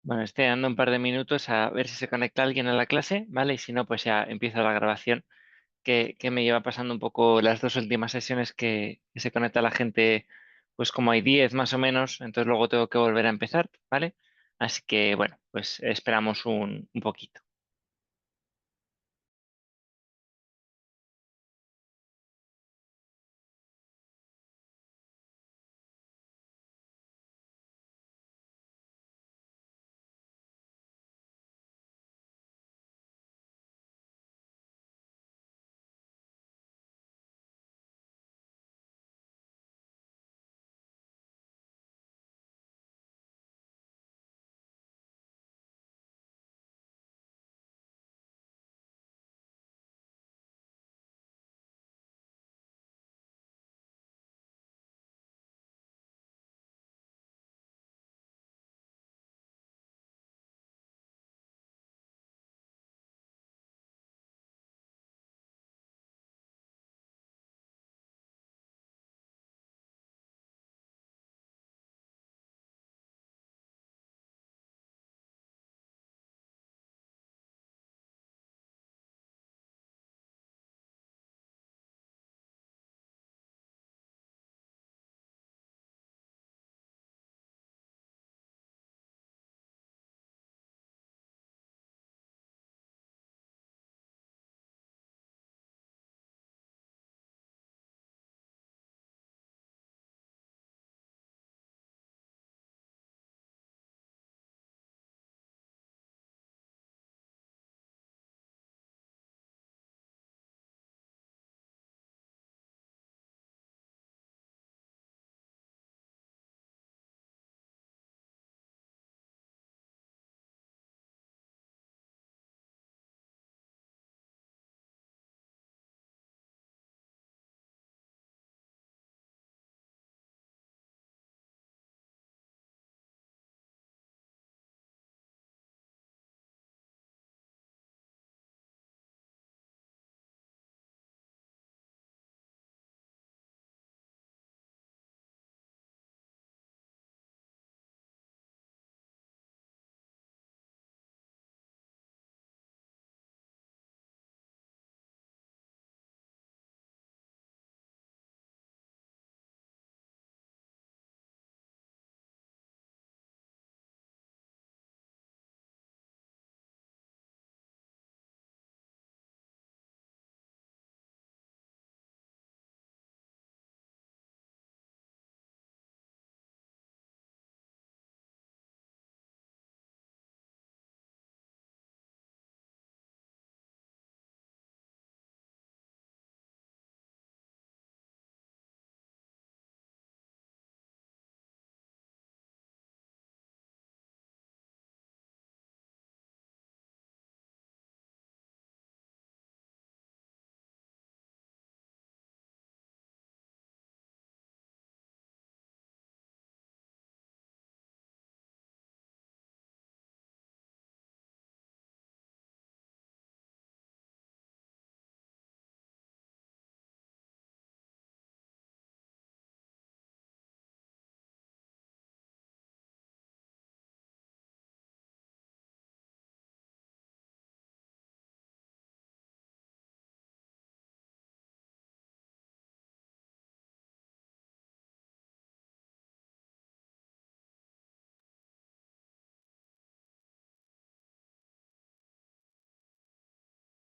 Bueno, estoy dando un par de minutos a ver si se conecta alguien a la clase, ¿vale? Y si no, pues ya empiezo la grabación que me lleva pasando un poco las dos últimas sesiones que se conecta la gente, pues como hay 10 más o menos, entonces luego tengo que volver a empezar, ¿vale? Así que bueno, pues esperamos un poquito.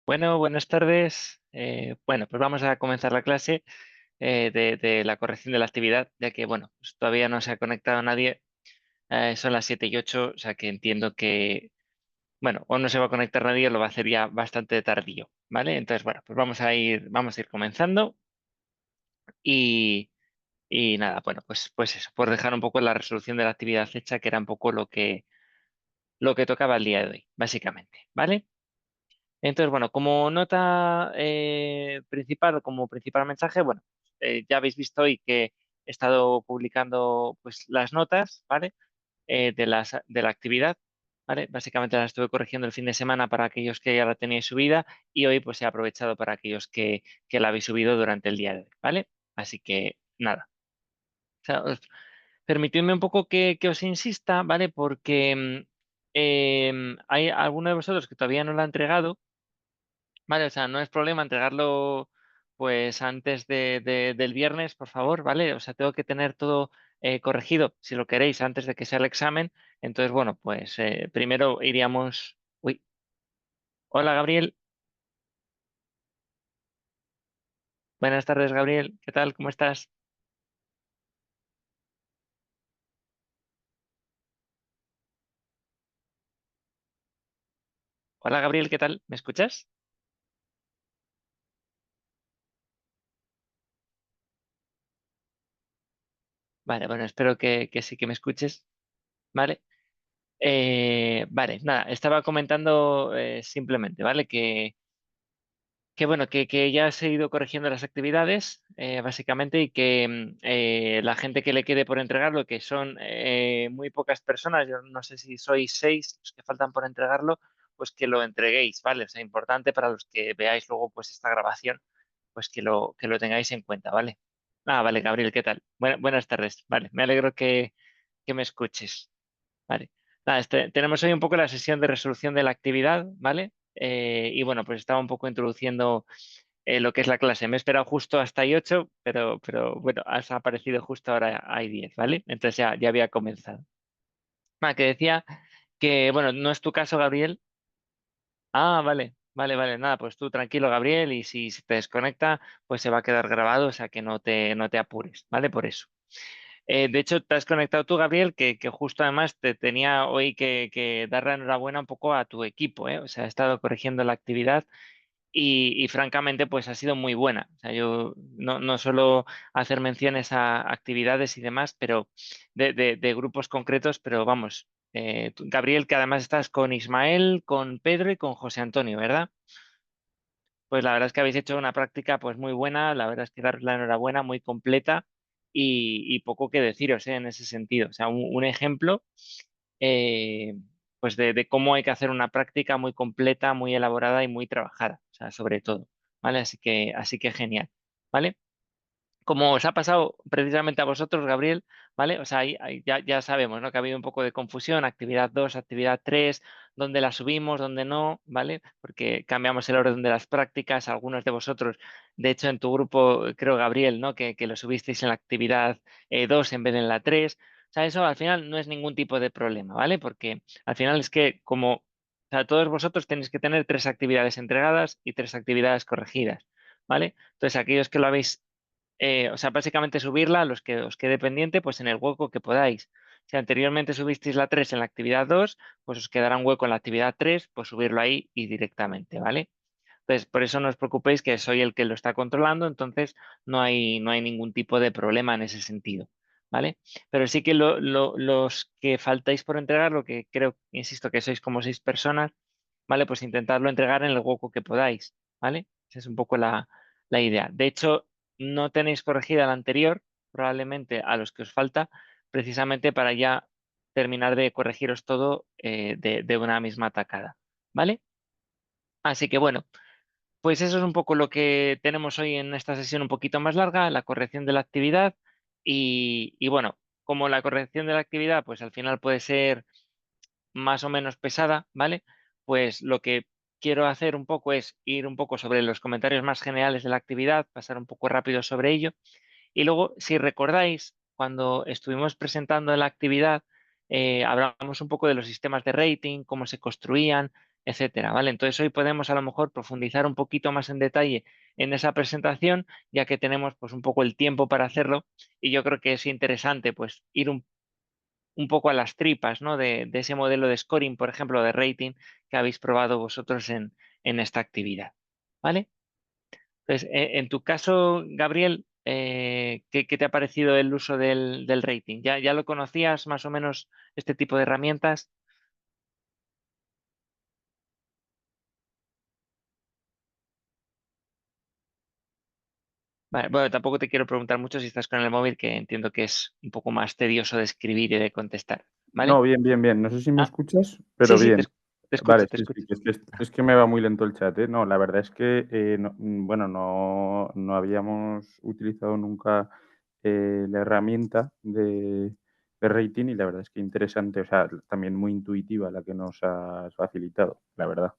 Bueno, buenas tardes. Bueno, pues vamos a comenzar la clase de la corrección de la actividad, ya que, bueno, pues todavía no se ha conectado nadie. Son las 7:08, o sea que entiendo que, bueno, o no se va a conectar nadie o lo va a hacer ya bastante tardío, ¿vale? Entonces, bueno, pues vamos a ir comenzando y, y nada, bueno, pues eso, por dejar un poco la resolución de la actividad hecha, que era un poco lo que tocaba el día de hoy, básicamente, ¿vale? Entonces, bueno, como nota principal o como principal mensaje, bueno, ya habéis visto hoy que he estado publicando pues las notas, ¿vale? De la actividad, ¿vale? Básicamente las estuve corrigiendo el fin de semana para aquellos que ya la teníais subida y hoy pues he aprovechado para aquellos que la habéis subido durante el día de hoy, ¿vale? Así que nada. O sea, permitidme un poco que os insista, ¿vale? Porque hay alguno de vosotros que todavía no lo ha entregado, ¿vale? O sea, no es problema entregarlo pues antes del viernes, por favor, ¿vale? O sea, tengo que tener todo corregido, si lo queréis, antes de que sea el examen. Entonces, bueno, pues primero iríamos... Uy, hola Gabriel, buenas tardes Gabriel, ¿qué tal? ¿Cómo estás? Hola Gabriel, ¿qué tal? ¿Me escuchas? Vale, bueno, espero que sí que me escuches, ¿vale? Vale, nada, estaba comentando simplemente, ¿vale? Que bueno, que ya has ido corrigiendo las actividades, básicamente, y que la gente que le quede por entregarlo, que son muy pocas personas, yo no sé si sois 6 los que faltan por entregarlo, pues que lo entreguéis, ¿vale? O sea, importante para los que veáis luego pues esta grabación, pues que lo tengáis en cuenta, ¿vale? Ah, vale, Gabriel, ¿qué tal? Buenas tardes, vale, me alegro que me escuches. Vale. Nada, tenemos hoy un poco la sesión de resolución de la actividad, ¿vale? Y bueno, pues estaba un poco introduciendo lo que es la clase. Me he esperado justo hasta ahí 8, pero bueno, has aparecido justo ahora hay 10, ¿vale? Entonces ya había comenzado. Que decía que, bueno, no es tu caso, Gabriel. Ah, vale, vale, nada, pues tú tranquilo, Gabriel, y si se te desconecta, pues se va a quedar grabado, o sea que no te apures, ¿vale? Por eso. De hecho, te has conectado tú, Gabriel, que justo además te tenía hoy que dar la enhorabuena un poco a tu equipo, ¿eh? O sea, he estado corrigiendo la actividad y francamente, pues ha sido muy buena. O sea, yo no suelo hacer menciones a actividades y demás, pero de grupos concretos, pero vamos, Gabriel, que además estás con Ismael, con Pedro y con José Antonio, ¿verdad? Pues la verdad es que habéis hecho una práctica pues muy buena, la verdad es que daros la enhorabuena, muy completa y poco que deciros en ese sentido. O sea, un ejemplo eh, pues de cómo hay que hacer una práctica muy completa, muy elaborada y muy trabajada, o sea, sobre todo, ¿vale? Así que genial, ¿vale? Como os ha pasado precisamente a vosotros, Gabriel, ¿vale? O sea, ahí ya sabemos, ¿no? Que ha habido un poco de confusión, actividad 2, actividad 3, dónde la subimos, dónde no, ¿vale? Porque cambiamos el orden de las prácticas, algunos de vosotros, de hecho en tu grupo, creo, Gabriel, ¿no? Que lo subisteis en la actividad 2 en vez de en la 3. O sea, eso al final no es ningún tipo de problema, ¿vale? Porque al final es que como, o sea, todos vosotros tenéis que tener 3 actividades entregadas y 3 actividades corregidas, ¿vale? Entonces, aquellos que lo habéis o sea, básicamente subirla a los que os quede pendiente, pues en el hueco que podáis. Si anteriormente subisteis la 3 en la actividad 2, pues os quedará un hueco en la actividad 3, pues subirlo ahí y directamente, ¿vale? Entonces, por eso no os preocupéis que soy el que lo está controlando, entonces no hay ningún tipo de problema en ese sentido, ¿vale? Pero sí que los que faltáis por entregar, lo que creo, insisto, que sois como 6 personas, ¿vale? Pues intentadlo entregar en el hueco que podáis, ¿vale? Esa es un poco la idea. De hecho, no tenéis corregida la anterior, probablemente a los que os falta, precisamente para ya terminar de corregiros todo de una misma tacada, ¿vale? Así que bueno, pues eso es un poco lo que tenemos hoy en esta sesión un poquito más larga, la corrección de la actividad y bueno, como la corrección de la actividad, pues al final puede ser más o menos pesada, ¿vale? Pues lo que quiero hacer un poco es ir un poco sobre los comentarios más generales de la actividad, pasar un poco rápido sobre ello. Y luego, si recordáis, cuando estuvimos presentando la actividad, hablamos un poco de los sistemas de rating, cómo se construían, etcétera, ¿vale? Entonces hoy podemos a lo mejor profundizar un poquito más en detalle en esa presentación, ya que tenemos pues un poco el tiempo para hacerlo y yo creo que es interesante pues ir un poco a las tripas, ¿no? De ese modelo de scoring, por ejemplo, de rating que habéis probado vosotros en esta actividad. ¿Vale? Entonces, en tu caso, Gabriel, ¿qué te ha parecido el uso del rating? ¿Ya lo conocías más o menos este tipo de herramientas? Vale, bueno, tampoco te quiero preguntar mucho si estás con el móvil, que entiendo que es un poco más tedioso de escribir y de contestar. ¿Vale? No, bien, bien, bien. No sé si me Ah, escuchas, sí, pero sí, te, bien. es- te escucho, Vale, te sí, sí, escucho. es que me va muy lento el chat, ¿eh? No, la verdad es que, bueno, no habíamos utilizado nunca la herramienta de de rating y la verdad es que interesante, o sea, también muy intuitiva la que nos has facilitado, la verdad.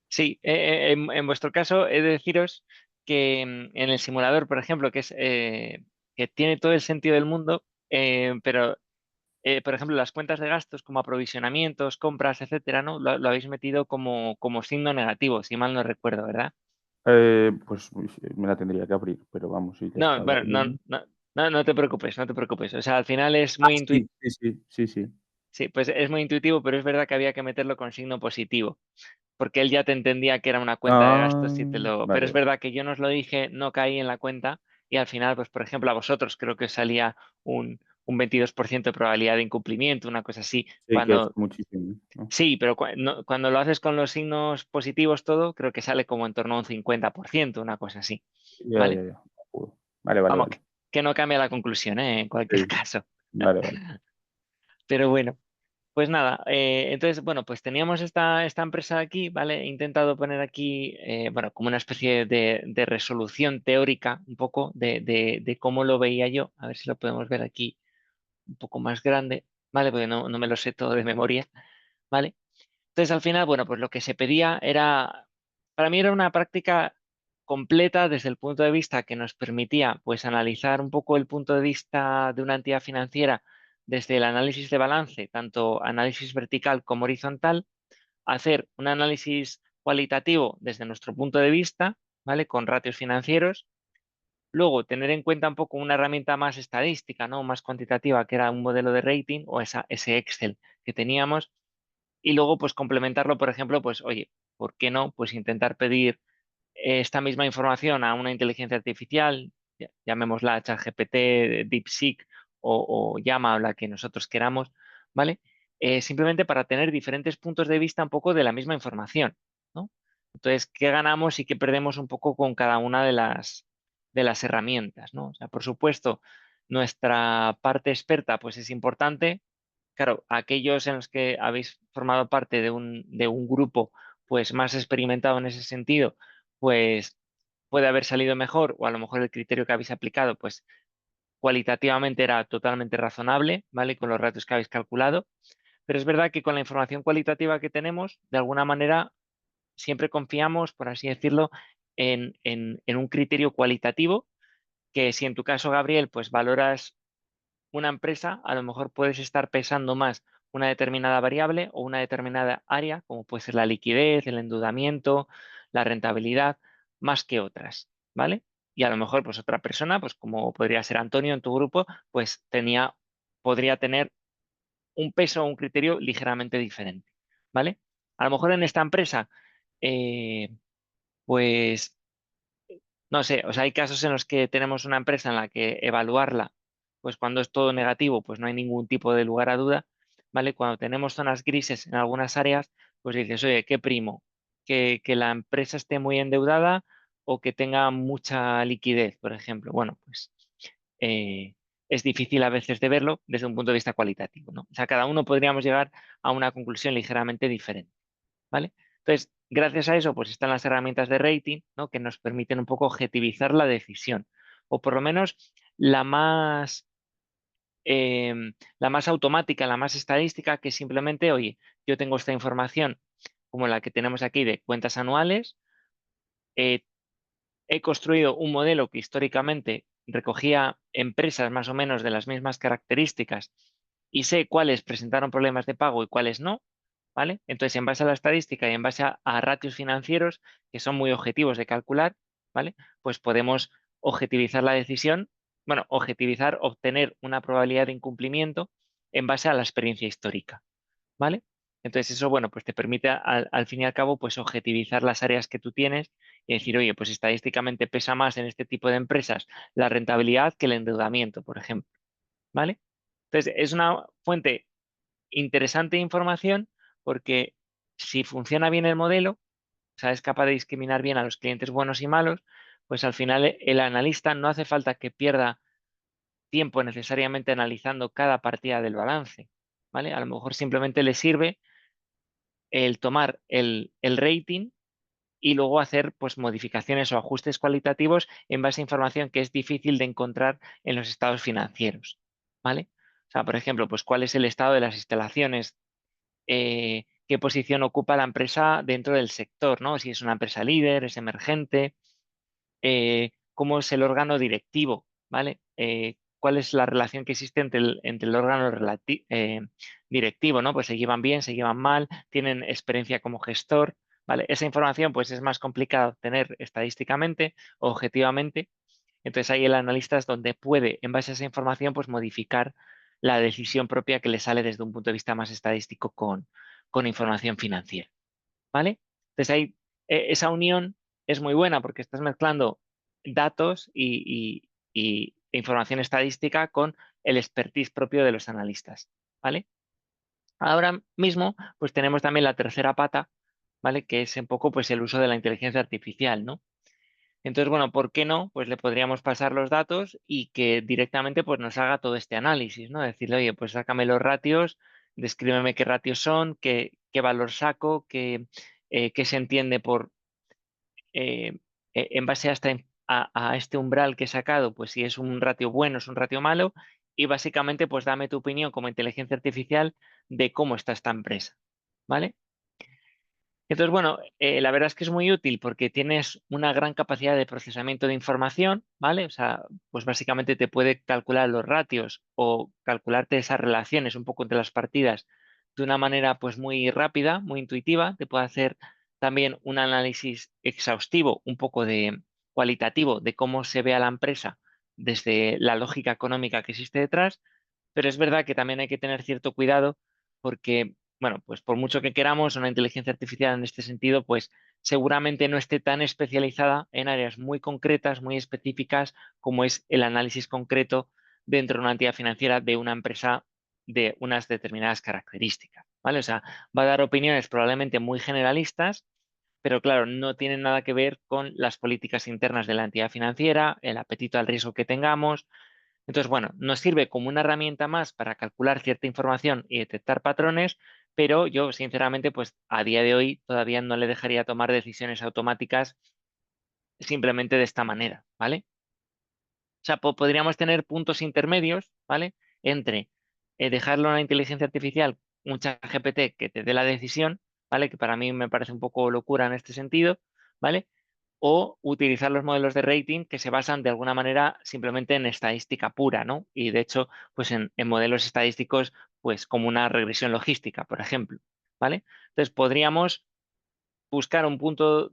Sí, en vuestro caso he de deciros que en el simulador, por ejemplo, que tiene todo el sentido del mundo, pero por ejemplo, las cuentas de gastos como aprovisionamientos, compras, etcétera, ¿no? Lo habéis metido como signo negativo, si mal no recuerdo, ¿verdad? Pues uy, sí, me la tendría que abrir, pero vamos, sí, le he No, estado bueno, abriendo. no te preocupes, no te preocupes. O sea, al final es Ah, muy sí, intuitivo. sí, sí, sí, sí. Sí, pues es muy intuitivo, pero es verdad que había que meterlo con signo positivo, porque él ya te entendía que era una cuenta de gastos y te Ah, lo. Pero vale, es vale. verdad que yo no os lo dije, no caí en la cuenta y al final, pues por ejemplo, a vosotros creo que os salía un 22% de probabilidad de incumplimiento, una cosa así. Sí, que es muchísimo, ¿no? Sí, pero cuando lo haces con los signos positivos todo, creo que sale como en torno a un 50%, una cosa así, Ya, ¿vale? ya, ya. Joder. Vale, vale, Vamos, vale. que no cambia la conclusión, ¿eh? En cualquier Sí, caso. vale, vale. Pero bueno. Pues nada, entonces, bueno, pues teníamos esta empresa aquí, ¿vale? He intentado poner aquí, bueno, como una especie de resolución teórica, un poco, de cómo lo veía yo. A ver si lo podemos ver aquí un poco más grande, ¿vale? Porque no me lo sé todo de memoria, ¿vale? Entonces, al final, bueno, pues lo que se pedía era, para mí era una práctica completa desde el punto de vista que nos permitía, pues, analizar un poco el punto de vista de una entidad financiera desde el análisis de balance, tanto análisis vertical como horizontal, hacer un análisis cualitativo desde nuestro punto de vista, ¿vale? Con ratios financieros. Luego, tener en cuenta un poco una herramienta más estadística, ¿no? Más cuantitativa, que era un modelo de rating o ese Excel que teníamos y luego, pues complementarlo, por ejemplo, pues oye, ¿por qué no? Pues intentar pedir esta misma información a una inteligencia artificial, llamémosla ChatGPT, DeepSeek o Llama o la que nosotros queramos, ¿vale? Simplemente para tener diferentes puntos de vista un poco de la misma información, ¿no? Entonces, ¿qué ganamos y qué perdemos un poco con cada una de las herramientas, ¿no? O sea, por supuesto, nuestra parte experta, pues es importante. Claro, aquellos en los que habéis formado parte de un grupo pues más experimentado en ese sentido, pues puede haber salido mejor o a lo mejor el criterio que habéis aplicado pues cualitativamente era totalmente razonable, ¿vale? Con los ratios que habéis calculado, pero es verdad que con la información cualitativa que tenemos, de alguna manera siempre confiamos, por así decirlo, en un criterio cualitativo que si en tu caso, Gabriel, pues valoras una empresa, a lo mejor puedes estar pesando más una determinada variable o una determinada área, como puede ser la liquidez, el endeudamiento, la rentabilidad, más que otras, ¿vale? Y a lo mejor, pues otra persona, pues como podría ser Antonio en tu grupo, pues podría tener un peso o un criterio ligeramente diferente, ¿vale? A lo mejor en esta empresa, eh, pues no sé, o sea, hay casos en los que tenemos una empresa en la que evaluarla, pues cuando es todo negativo, pues no hay ningún tipo de lugar a duda, ¿vale? Cuando tenemos zonas grises en algunas áreas, pues dices, oye, ¿qué primo? ¿Que la empresa esté muy endeudada o que tenga mucha liquidez, por ejemplo? Bueno, pues eh, es difícil a veces de verlo desde un punto de vista cualitativo, ¿no? O sea, cada uno podríamos llegar a una conclusión ligeramente diferente. ¿Vale? Entonces, gracias a eso, pues están las herramientas de rating, ¿no? Que nos permiten un poco objetivizar la decisión, o por lo menos la más, la más automática, la más estadística, que simplemente, oye, yo tengo esta información como la que tenemos aquí de cuentas anuales, eh, he construido un modelo que históricamente recogía empresas más o menos de las mismas características y sé cuáles presentaron problemas de pago y cuáles no, ¿vale? Entonces, en base a la estadística y en base a ratios financieros, que son muy objetivos de calcular, ¿vale? Pues podemos objetivizar la decisión, bueno, objetivizar, obtener una probabilidad de incumplimiento en base a la experiencia histórica, ¿vale? Entonces eso, bueno, pues te permite al fin y al cabo, pues objetivizar las áreas que tú tienes y decir, oye, pues estadísticamente pesa más en este tipo de empresas la rentabilidad que el endeudamiento, por ejemplo, ¿vale? Entonces es una fuente interesante de información porque si funciona bien el modelo, o sea, es capaz de discriminar bien a los clientes buenos y malos, pues al final el analista no hace falta que pierda tiempo necesariamente analizando cada partida del balance, ¿vale? A lo mejor simplemente le sirve el tomar el rating y luego hacer pues modificaciones o ajustes cualitativos en base a información que es difícil de encontrar en los estados financieros, ¿vale? O sea, por ejemplo, pues cuál es el estado de las instalaciones, qué posición ocupa la empresa dentro del sector, ¿no? Si es una empresa líder, es emergente, cómo es el órgano directivo, ¿vale? Cuál es la relación que existe entre el órgano directivo, ¿no? Pues se llevan bien, se llevan mal, tienen experiencia como gestor, ¿vale? Esa información pues es más complicada de obtener estadísticamente o objetivamente. Entonces ahí el analista es donde puede, en base a esa información, pues modificar la decisión propia que le sale desde un punto de vista más estadístico con información financiera, ¿vale? Entonces ahí esa unión es muy buena porque estás mezclando datos y información estadística con el expertise propio de los analistas, ¿vale? Ahora mismo, pues tenemos también la tercera pata, ¿vale? Que es un poco pues el uso de la inteligencia artificial, ¿no? Entonces, bueno, ¿por qué no? Pues le podríamos pasar los datos y que directamente pues nos haga todo este análisis, ¿no? Decirle, oye, pues sácame los ratios, descríbeme qué ratios son, qué valor saco, qué se entiende por, en base a, a este umbral que he sacado, pues si es un ratio bueno, es un ratio malo, y básicamente pues dame tu opinión como inteligencia artificial de cómo está esta empresa, ¿vale? Entonces, bueno, la verdad es que es muy útil porque tienes una gran capacidad de procesamiento de información, ¿vale? O sea, pues básicamente te puede calcular los ratios o calcularte esas relaciones un poco entre las partidas de una manera pues muy rápida, muy intuitiva. Te puede hacer también un análisis exhaustivo, un poco de cualitativo de cómo se ve a la empresa desde la lógica económica que existe detrás, pero es verdad que también hay que tener cierto cuidado porque, bueno, pues por mucho que queramos, una inteligencia artificial en este sentido, pues seguramente no esté tan especializada en áreas muy concretas, muy específicas, como es el análisis concreto dentro de una entidad financiera de una empresa de unas determinadas características, ¿vale? O sea, va a dar opiniones probablemente muy generalistas, pero claro, no tienen nada que ver con las políticas internas de la entidad financiera, el apetito al riesgo que tengamos. Entonces, bueno, nos sirve como una herramienta más para calcular cierta información y detectar patrones, pero yo, sinceramente, pues a día de hoy todavía no le dejaría tomar decisiones automáticas simplemente de esta manera, ¿vale? O sea, podríamos tener puntos intermedios, ¿vale? Entre dejarlo a una inteligencia artificial, un chat GPT que te dé la decisión, ¿vale? Que para mí me parece un poco locura en este sentido, ¿vale? O utilizar los modelos de rating que se basan de alguna manera simplemente en estadística pura, ¿no? Y de hecho, pues en modelos estadísticos, pues como una regresión logística, por ejemplo, ¿vale? Entonces podríamos buscar un punto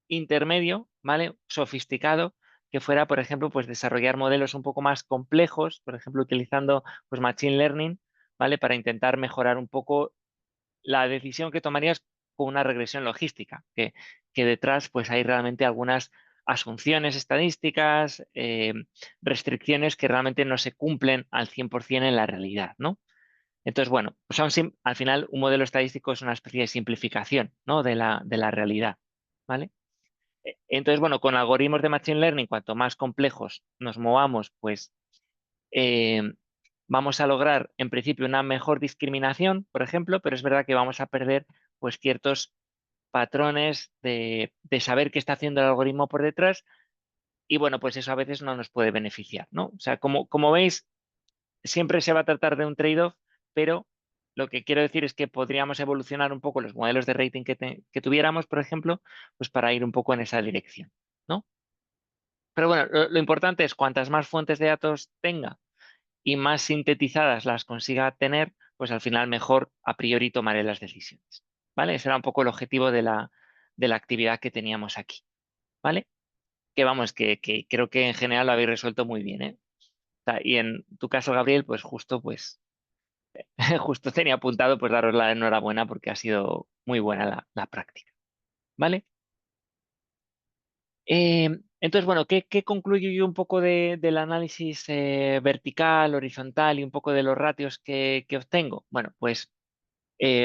intermedio, ¿vale? Sofisticado, que fuera, por ejemplo, pues desarrollar modelos un poco más complejos, por ejemplo, utilizando pues machine learning, ¿vale? Para intentar mejorar un poco la decisión que tomarías con una regresión logística, que detrás pues hay realmente algunas asunciones estadísticas, restricciones que realmente no se cumplen al 100% en la realidad, ¿no? Entonces, bueno, pues al final un modelo estadístico es una especie de simplificación, ¿no? De la realidad, ¿vale? Entonces, bueno, con algoritmos de Machine Learning, cuanto más complejos nos movamos, pues eh, vamos a lograr en principio una mejor discriminación, por ejemplo, pero es verdad que vamos a perder pues ciertos patrones de saber qué está haciendo el algoritmo por detrás y bueno, pues eso a veces no nos puede beneficiar, ¿no? O sea, como veis, siempre se va a tratar de un trade-off, pero lo que quiero decir es que podríamos evolucionar un poco los modelos de rating que tuviéramos, por ejemplo, pues para ir un poco en esa dirección, ¿no? Pero bueno, lo importante es cuantas más fuentes de datos tenga y más sintetizadas las consiga tener, pues al final mejor a priori tomaré las decisiones, ¿vale? Ese era un poco el objetivo de la actividad que teníamos aquí, ¿vale? Que vamos, que creo que en general lo habéis resuelto muy bien, ¿eh? O sea, y en tu caso, Gabriel, pues justo, pues justo tenía apuntado pues daros la enhorabuena porque ha sido muy buena la práctica, ¿vale? Entonces, bueno, ¿qué concluyo yo un poco del análisis vertical, horizontal y un poco de los ratios que obtengo? Bueno, pues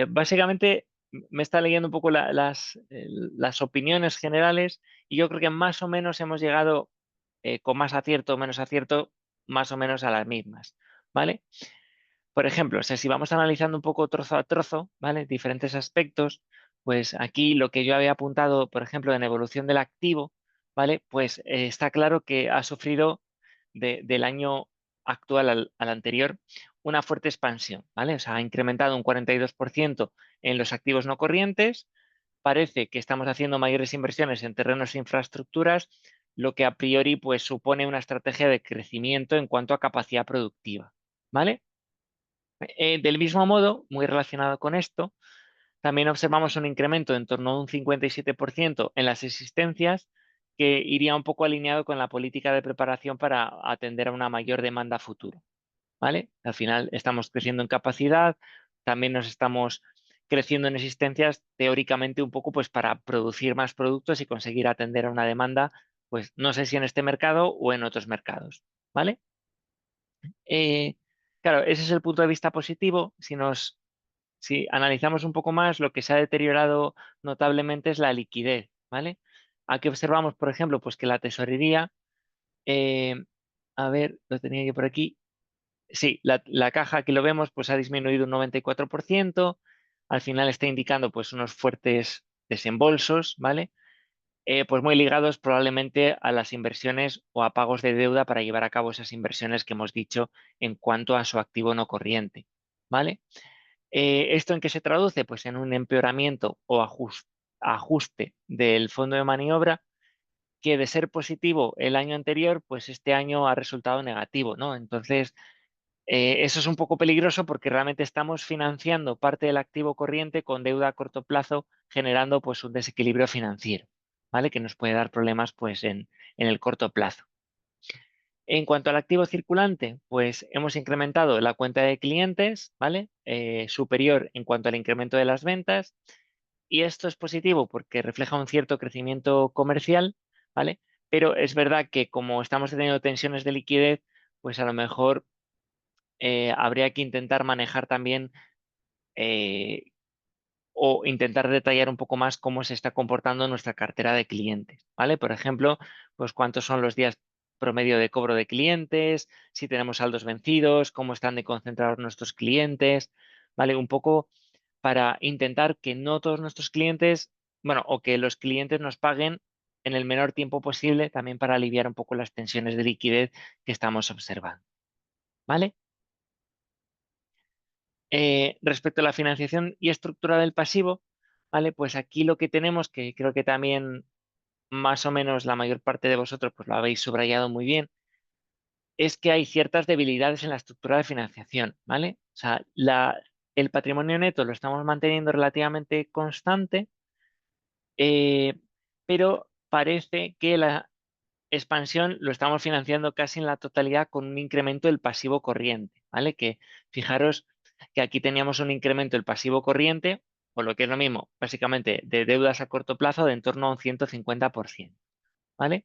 básicamente me está leyendo un poco las opiniones generales y yo creo que más o menos hemos llegado con más acierto o menos acierto, más o menos a las mismas, ¿vale? Por ejemplo, o sea, si vamos analizando un poco trozo a trozo, ¿vale? Diferentes aspectos, pues aquí lo que yo había apuntado, por ejemplo, en evolución del activo, ¿vale? Pues está claro que ha sufrido del año actual al anterior una fuerte expansión, ¿vale? O sea, ha incrementado un 42% en los activos no corrientes. Parece que estamos haciendo mayores inversiones en terrenos e infraestructuras, lo que a priori pues supone una estrategia de crecimiento en cuanto a capacidad productiva, ¿vale? Del mismo modo, muy relacionado con esto, también observamos un incremento en torno a un 57% en las existencias, que iría un poco alineado con la política de preparación para atender a una mayor demanda futura, ¿vale? Al final estamos creciendo en capacidad, también nos estamos creciendo en existencias teóricamente un poco pues para producir más productos y conseguir atender a una demanda, pues no sé si en este mercado o en otros mercados, ¿vale? Eh, claro, ese es el punto de vista positivo. Si analizamos un poco más, lo que se ha deteriorado notablemente es la liquidez, ¿vale? Aquí observamos, por ejemplo, pues que la tesorería, eh, a ver, lo tenía yo por aquí. Sí, la caja, aquí lo vemos, pues ha disminuido un 94%. Al final está indicando pues unos fuertes desembolsos, ¿vale? Pues muy ligados probablemente a las inversiones o a pagos de deuda para llevar a cabo esas inversiones que hemos dicho en cuanto a su activo no corriente, ¿vale? ¿Esto en qué se traduce? Pues en un empeoramiento o ajuste del fondo de maniobra, que de ser positivo el año anterior, pues este año ha resultado negativo, ¿no? Entonces, eso es un poco peligroso porque realmente estamos financiando parte del activo corriente con deuda a corto plazo, generando pues un desequilibrio financiero, ¿vale? Que nos puede dar problemas pues en el corto plazo. En cuanto al activo circulante, pues hemos incrementado la cuenta de clientes, ¿vale? Superior en cuanto al incremento de las ventas. Y esto es positivo porque refleja un cierto crecimiento comercial, ¿vale? Pero es verdad que como estamos teniendo tensiones de liquidez, pues a lo mejor habría que intentar manejar también eh, o intentar detallar un poco más cómo se está comportando nuestra cartera de clientes, ¿vale? Por ejemplo, pues cuántos son los días promedio de cobro de clientes, si tenemos saldos vencidos, cómo están de concentrados nuestros clientes, ¿vale? Un poco para intentar que no todos nuestros clientes, bueno, o que los clientes nos paguen en el menor tiempo posible, también para aliviar un poco las tensiones de liquidez que estamos observando, ¿vale? Respecto a la financiación y estructura del pasivo, ¿vale? Pues aquí lo que tenemos, que creo que también más o menos la mayor parte de vosotros pues lo habéis subrayado muy bien, es que hay ciertas debilidades en la estructura de financiación, ¿vale? O sea, el patrimonio neto lo estamos manteniendo relativamente constante, eh, pero parece que la expansión lo estamos financiando casi en la totalidad con un incremento del pasivo corriente, ¿vale? Que fijaros que aquí teníamos un incremento del pasivo corriente, o lo que es lo mismo, básicamente de deudas a corto plazo de en torno a un 150%, ¿vale?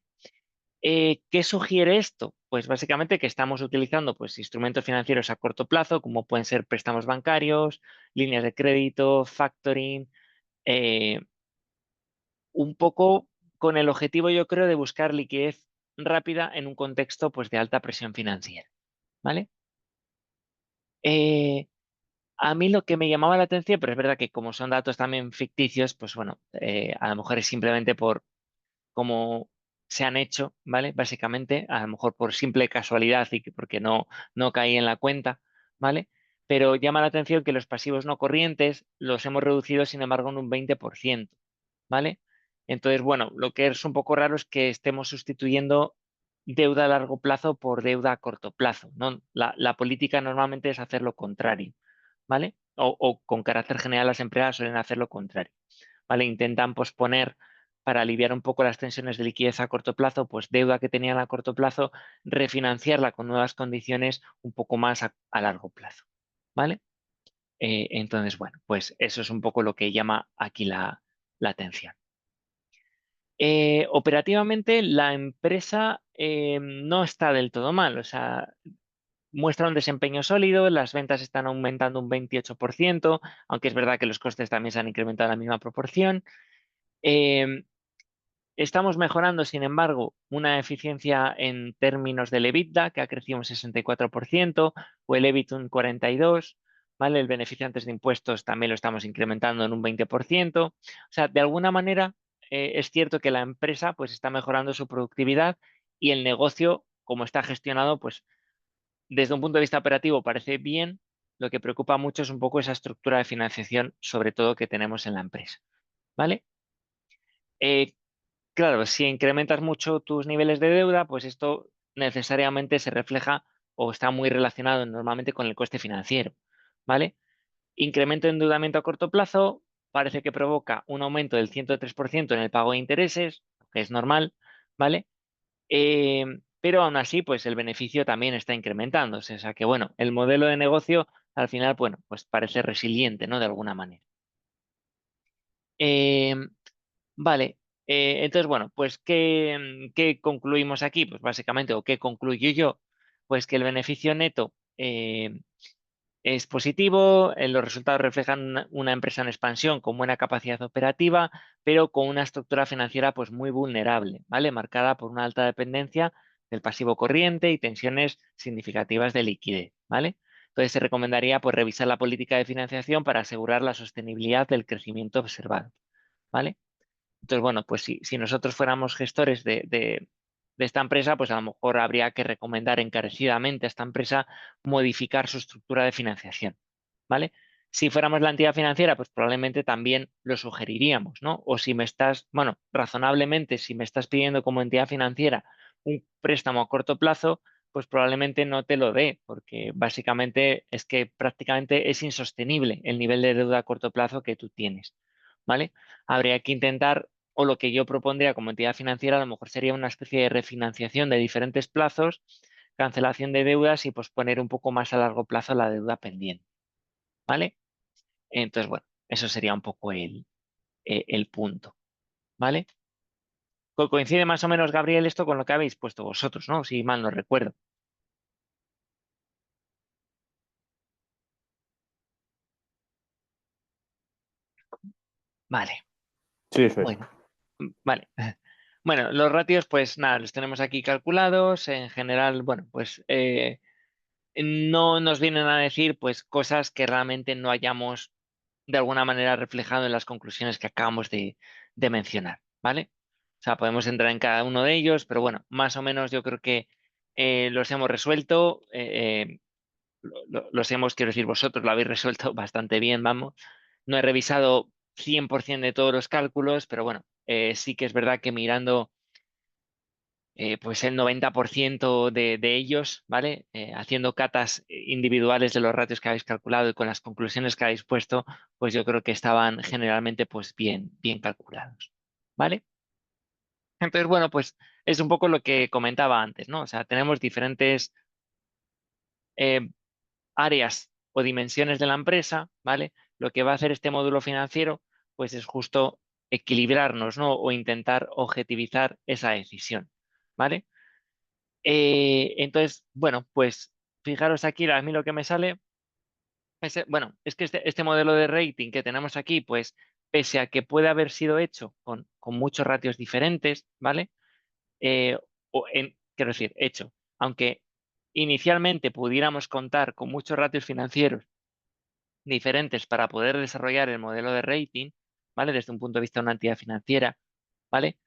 ¿Qué sugiere esto? Pues básicamente que estamos utilizando pues, instrumentos financieros a corto plazo, como pueden ser préstamos bancarios, líneas de crédito, factoring, eh, un poco con el objetivo, yo creo, de buscar liquidez rápida en un contexto pues, de alta presión financiera, ¿vale? Eh, a mí lo que me llamaba la atención, pero es verdad que como son datos también ficticios, pues bueno, a lo mejor es simplemente por cómo se han hecho, ¿vale? Básicamente, a lo mejor por simple casualidad y que porque no caí en la cuenta, ¿vale? Pero llama la atención que los pasivos no corrientes los hemos reducido, sin embargo, en un 20%, ¿vale? Entonces, bueno, lo que es un poco raro es que estemos sustituyendo deuda a largo plazo por deuda a corto plazo, ¿no? La política normalmente es hacer lo contrario, ¿vale? O con carácter general las empresas suelen hacer lo contrario, ¿vale? Intentan posponer para aliviar un poco las tensiones de liquidez a corto plazo, pues deuda que tenían a corto plazo, refinanciarla con nuevas condiciones un poco más a largo plazo, ¿vale? Entonces, bueno, pues eso es un poco lo que llama aquí la atención. Operativamente, la empresa no está del todo mal, o sea, muestra un desempeño sólido, las ventas están aumentando un 28%, aunque es verdad que los costes también se han incrementado en la misma proporción. Em, Estamos mejorando, sin embargo, una eficiencia en términos del EBITDA, que ha crecido un 64%, o el EBIT un 42%, ¿vale? El beneficio antes de impuestos también lo estamos incrementando en un 20%. O sea, de alguna manera, es cierto que la empresa pues, está mejorando su productividad y el negocio, como está gestionado, pues desde un punto de vista operativo parece bien, lo que preocupa mucho es un poco esa estructura de financiación, sobre todo que tenemos en la empresa, ¿vale? Eh, claro, si incrementas mucho tus niveles de deuda, pues esto necesariamente se refleja o está muy relacionado normalmente con el coste financiero, ¿vale? Incremento de endeudamiento a corto plazo parece que provoca un aumento del 103% en el pago de intereses, que es normal, ¿vale? Pero aún así, pues el beneficio también está incrementándose. O sea que, bueno, el modelo de negocio al final, bueno, pues parece resiliente, ¿no? De alguna manera. Eh, vale. Entonces, bueno, pues ¿qué concluimos aquí? Pues básicamente, o qué concluyo yo, pues que el beneficio neto es positivo, los resultados reflejan una empresa en expansión con buena capacidad operativa, pero con una estructura financiera pues muy vulnerable, ¿vale? Marcada por una alta dependencia del pasivo corriente y tensiones significativas de liquidez, ¿vale? Entonces se recomendaría pues revisar la política de financiación para asegurar la sostenibilidad del crecimiento observado, ¿vale? Entonces, bueno, pues si nosotros fuéramos gestores de esta empresa, pues a lo mejor habría que recomendar encarecidamente a esta empresa modificar su estructura de financiación, ¿vale? Si fuéramos la entidad financiera, pues probablemente también lo sugeriríamos, ¿no? O si me estás, bueno, razonablemente, si me estás pidiendo como entidad financiera un préstamo a corto plazo, pues probablemente no te lo dé, porque básicamente es que prácticamente es insostenible el nivel de deuda a corto plazo que tú tienes, ¿vale? Habría que intentar, o lo que yo propondría como entidad financiera, a lo mejor sería una especie de refinanciación de diferentes plazos, cancelación de deudas y posponer un poco más a largo plazo la deuda pendiente, ¿vale? Entonces, bueno, eso sería un poco el punto, ¿vale? Coincide más o menos, Gabriel, esto con lo que habéis puesto vosotros, ¿no? Si mal no recuerdo. Vale, Sí, eso es. bueno, vale. Bueno, los ratios, pues nada, los tenemos aquí calculados. En general, bueno, pues no nos vienen a decir pues cosas que realmente no hayamos de alguna manera reflejado en las conclusiones que acabamos de mencionar, ¿vale? O sea, podemos entrar en cada uno de ellos, pero bueno, más o menos yo creo que los hemos resuelto, los hemos, quiero decir, vosotros lo habéis resuelto bastante bien, vamos. No he revisado 100% de todos los cálculos, pero bueno, sí que es verdad que mirando pues el 90% de ellos, ¿vale? Haciendo catas individuales de los ratios que habéis calculado y con las conclusiones que habéis puesto, pues yo creo que estaban generalmente pues bien calculados, ¿vale? Entonces, bueno, pues es un poco lo que comentaba antes, ¿no? O sea, tenemos diferentes eh, áreas o dimensiones de la empresa, ¿vale? Lo que va a hacer este módulo financiero, pues es justo equilibrarnos, ¿no? O intentar objetivizar esa decisión, ¿vale? Entonces, bueno, pues fijaros aquí, a mí lo que me sale, bueno, es que este modelo de rating que tenemos aquí, pues pese a que puede haber sido hecho con muchos ratios diferentes, ¿vale? Quiero decir, hecho, aunque inicialmente pudiéramos contar con muchos ratios financieros diferentes para poder desarrollar el modelo de rating, ¿vale? Desde un punto de vista de una entidad financiera, ¿vale?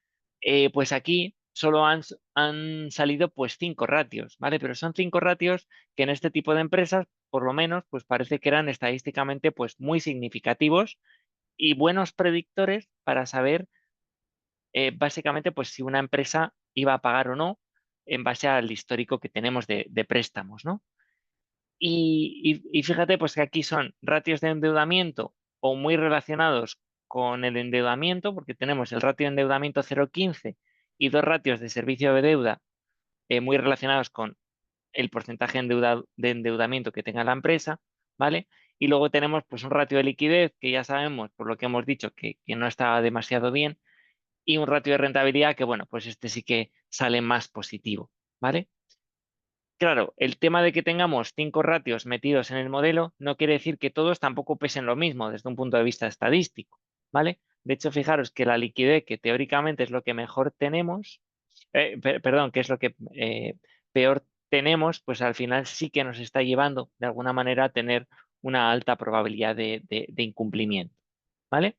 Pues aquí solo han salido pues 5 ratios, ¿vale? Pero son 5 ratios que en este tipo de empresas, por lo menos, pues parece que eran estadísticamente pues muy significativos y buenos predictores para saber básicamente pues si una empresa iba a pagar o no en base al histórico que tenemos de préstamos, ¿no? Y fíjate, pues que aquí son ratios de endeudamiento o muy relacionados con el endeudamiento, porque tenemos el ratio de endeudamiento 0,15 y dos ratios de servicio de deuda muy relacionados con el porcentaje de endeudamiento que tenga la empresa, ¿vale? Y luego tenemos pues un ratio de liquidez que ya sabemos, por lo que hemos dicho, que no está demasiado bien, y un ratio de rentabilidad que, bueno, pues este sí que sale más positivo, ¿vale? Claro, el tema de que tengamos 5 ratios metidos en el modelo no quiere decir que todos tampoco pesen lo mismo desde un punto de vista estadístico, ¿vale? De hecho, fijaros que la liquidez, que teóricamente es lo que mejor tenemos, perdón, que es lo que peor tenemos, pues al final sí que nos está llevando de alguna manera a tener una alta probabilidad de incumplimiento, ¿vale?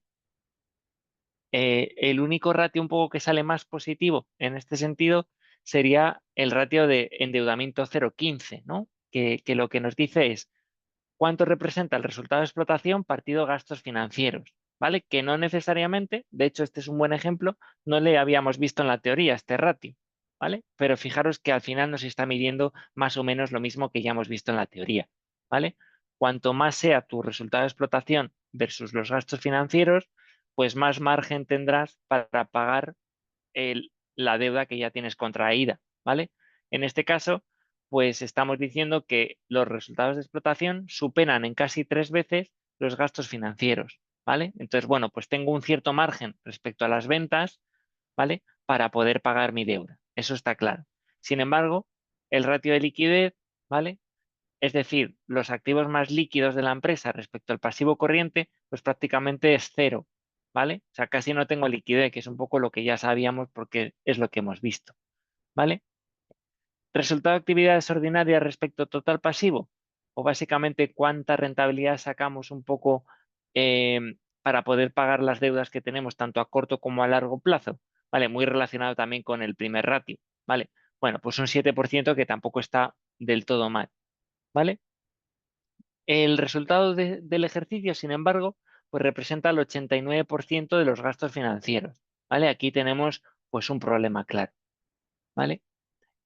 El único ratio un poco que sale más positivo en este sentido sería el ratio de endeudamiento 0,15, ¿no? que lo que nos dice es cuánto representa el resultado de explotación partido gastos financieros, ¿vale? Que no necesariamente, de hecho este es un buen ejemplo, no le habíamos visto en la teoría este ratio, ¿vale? Pero fijaros que al final nos está midiendo más o menos lo mismo que ya hemos visto en la teoría, ¿vale? Cuanto más sea tu resultado de explotación versus los gastos financieros, pues más margen tendrás para pagar la deuda que ya tienes contraída, ¿vale? En este caso, pues estamos diciendo que los resultados de explotación superan en casi 3 veces los gastos financieros, ¿vale? Entonces, bueno, pues tengo un cierto margen respecto a las ventas, ¿vale? Para poder pagar mi deuda. Eso está claro. Sin embargo, el ratio de liquidez, ¿vale? Es decir, los activos más líquidos de la empresa respecto al pasivo corriente, pues prácticamente es cero, ¿vale? O sea, casi no tengo liquidez, que es un poco lo que ya sabíamos porque es lo que hemos visto, ¿vale? Resultado de actividades ordinarias respecto a total pasivo, o básicamente cuánta rentabilidad sacamos un poco eh, para poder pagar las deudas que tenemos tanto a corto como a largo plazo, ¿vale? Muy relacionado también con el primer ratio, ¿vale? Bueno, pues un 7% que tampoco está del todo mal, ¿vale? El resultado del ejercicio, sin embargo, pues representa el 89% de los gastos financieros, ¿vale? Aquí tenemos pues un problema claro, ¿vale?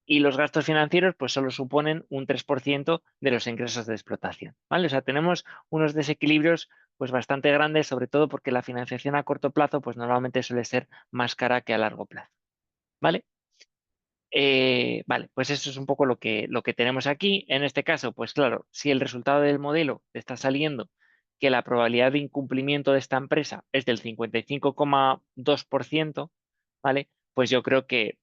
Y los gastos financieros pues solo suponen un 3% de los ingresos de explotación, ¿vale? O sea, tenemos unos desequilibrios pues bastante grandes, sobre todo porque la financiación a corto plazo pues normalmente suele ser más cara que a largo plazo, ¿vale? Vale, pues eso es un poco lo que tenemos aquí. En este caso, pues claro, si el resultado del modelo te está saliendo que la probabilidad de incumplimiento de esta empresa es del 55,2%, ¿vale? Pues yo creo que,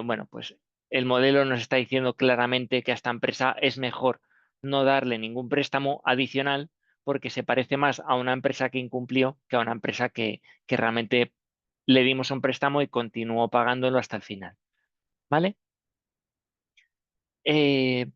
bueno, pues el modelo nos está diciendo claramente que a esta empresa es mejor no darle ningún préstamo adicional porque se parece más a una empresa que incumplió que a una empresa que realmente le dimos un préstamo y continuó pagándolo hasta el final. ¿Vale? Eh,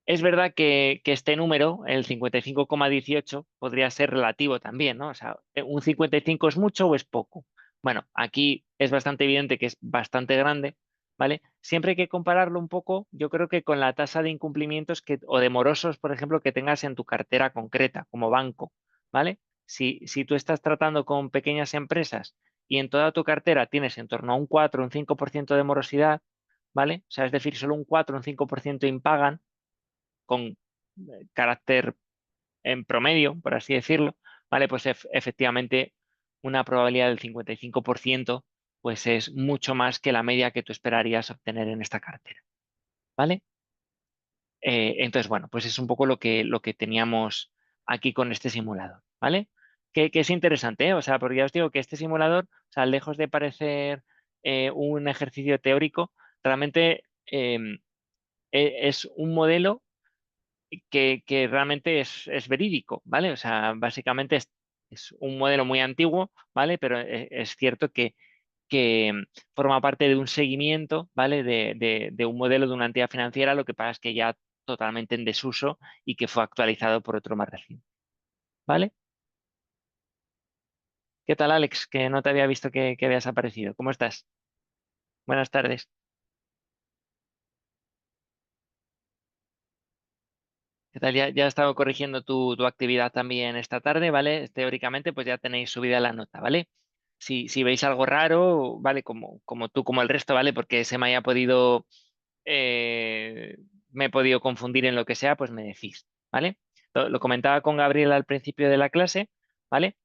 es verdad que este número, el 55,18, podría ser relativo también, ¿no? O sea, ¿un 55 es mucho o es poco? Bueno, aquí es bastante evidente que es bastante grande, ¿vale? Siempre hay que compararlo un poco, yo creo que con la tasa de incumplimientos o de morosos, por ejemplo, que tengas en tu cartera concreta como banco, ¿vale? Si tú estás tratando con pequeñas empresas y en toda tu cartera tienes en torno a un 4 o un 5% de morosidad, ¿vale? O sea, es decir, solo un 4 o un 5% impagan con carácter en promedio, por así decirlo, ¿vale? Pues efectivamente una probabilidad del 55% pues es mucho más que la media que tú esperarías obtener en esta cartera, ¿vale? Entonces, bueno, pues es un poco lo que teníamos aquí con este simulador, ¿vale? Que es interesante, ¿eh? O sea, porque ya os digo que este simulador, o sea, lejos de parecer un ejercicio teórico, realmente es un modelo que realmente es verídico, ¿vale? O sea, básicamente es un modelo muy antiguo, ¿vale? Pero es cierto que forma parte de un seguimiento, ¿vale? De un modelo de una entidad financiera, lo que pasa es que ya totalmente en desuso y que fue actualizado por otro más reciente, ¿vale? ¿Qué tal, Alex? Que no te había visto que habías aparecido. ¿Cómo estás? Buenas tardes. ¿Qué tal? Ya he estado corrigiendo tu actividad también esta tarde, ¿vale? Teóricamente, pues ya tenéis subida la nota, ¿vale? Si veis algo raro, ¿vale? Como tú, como el resto, ¿vale? Porque se me haya podido, eh, me he podido confundir en lo que sea, pues me decís, ¿vale? Lo comentaba con Gabriel al principio de la clase, ¿vale?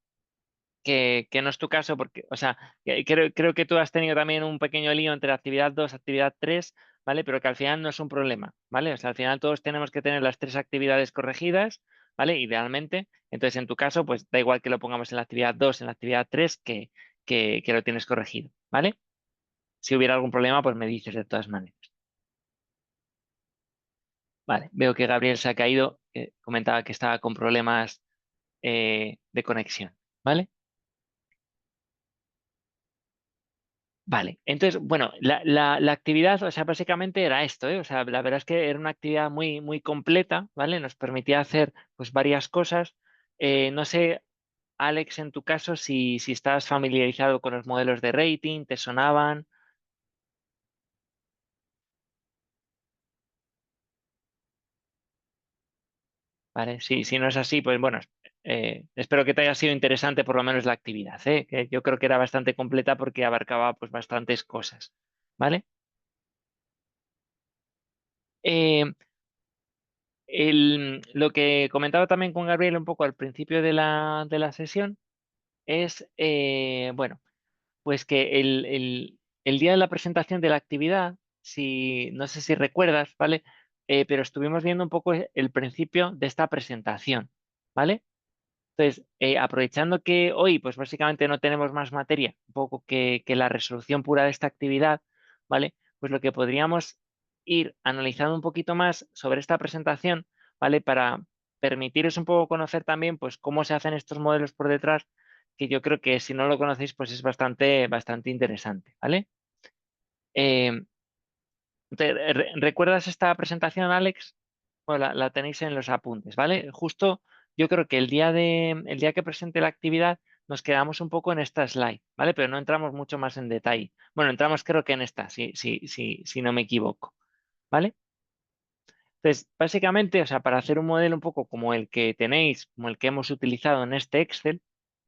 Que no es tu caso, porque, o sea, creo que tú has tenido también un pequeño lío entre actividad 2 actividad 3, ¿vale? Pero que al final no es un problema, ¿vale? O sea, al final todos tenemos que tener las tres actividades corregidas, ¿vale? Idealmente. Entonces, en tu caso, pues da igual que lo pongamos en la actividad 2 en la actividad 3 que lo tienes corregido, ¿vale? Si hubiera algún problema, pues me dices de todas maneras. Vale, veo que Gabriel se ha caído, comentaba que estaba con problemas de conexión, ¿vale? Vale, entonces, bueno, la actividad, o sea, básicamente era esto, ¿eh? O sea, la verdad es que era una actividad muy, muy completa, ¿vale? Nos permitía hacer, pues, varias cosas. No sé, Alex, en tu caso, si estás familiarizado con los modelos de rating, ¿te sonaban? ¿vale? Si no es así, pues bueno, espero que te haya sido interesante por lo menos la actividad, ¿eh? Que yo creo que era bastante completa porque abarcaba pues bastantes cosas, ¿vale? Eh, lo que comentaba también con Gabriel un poco al principio de la sesión es, bueno, pues que el día de la presentación de la actividad, no sé si recuerdas, ¿vale? Pero estuvimos viendo un poco el principio de esta presentación, ¿vale? Entonces, aprovechando que hoy, pues básicamente no tenemos más materia, un poco que la resolución pura de esta actividad, ¿vale? Pues lo que podríamos ir analizando un poquito más sobre esta presentación, ¿vale? Para permitiros un poco conocer también, pues, cómo se hacen estos modelos por detrás, que yo creo que si no lo conocéis, pues es bastante, bastante interesante, ¿vale? Eh, ¿Recuerdas esta presentación, Alex? Bueno, la tenéis en los apuntes, ¿vale? Justo yo creo que el día que presente la actividad nos quedamos un poco en esta slide, ¿vale? Pero no entramos mucho más en detalle. Bueno, entramos creo que en esta, si no me equivoco, ¿vale? Entonces, básicamente, o sea, para hacer un modelo un poco como el que tenéis, como el que hemos utilizado en este Excel,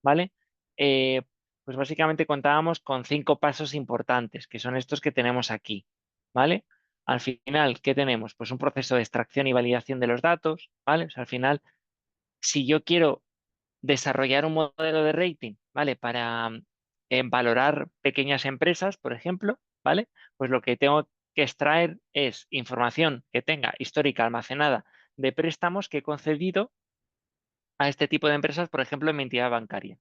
¿vale? Eh, pues básicamente contábamos con 5 pasos importantes, que son estos que tenemos aquí, ¿vale? Al final, ¿qué tenemos? Pues un proceso de extracción y validación de los datos, ¿vale? O sea, al final, si yo quiero desarrollar un modelo de rating, ¿vale? Para valorar pequeñas empresas, por ejemplo, ¿vale? Pues lo que tengo que extraer es información que tenga histórica almacenada de préstamos que he concedido a este tipo de empresas, por ejemplo, en mi entidad bancaria,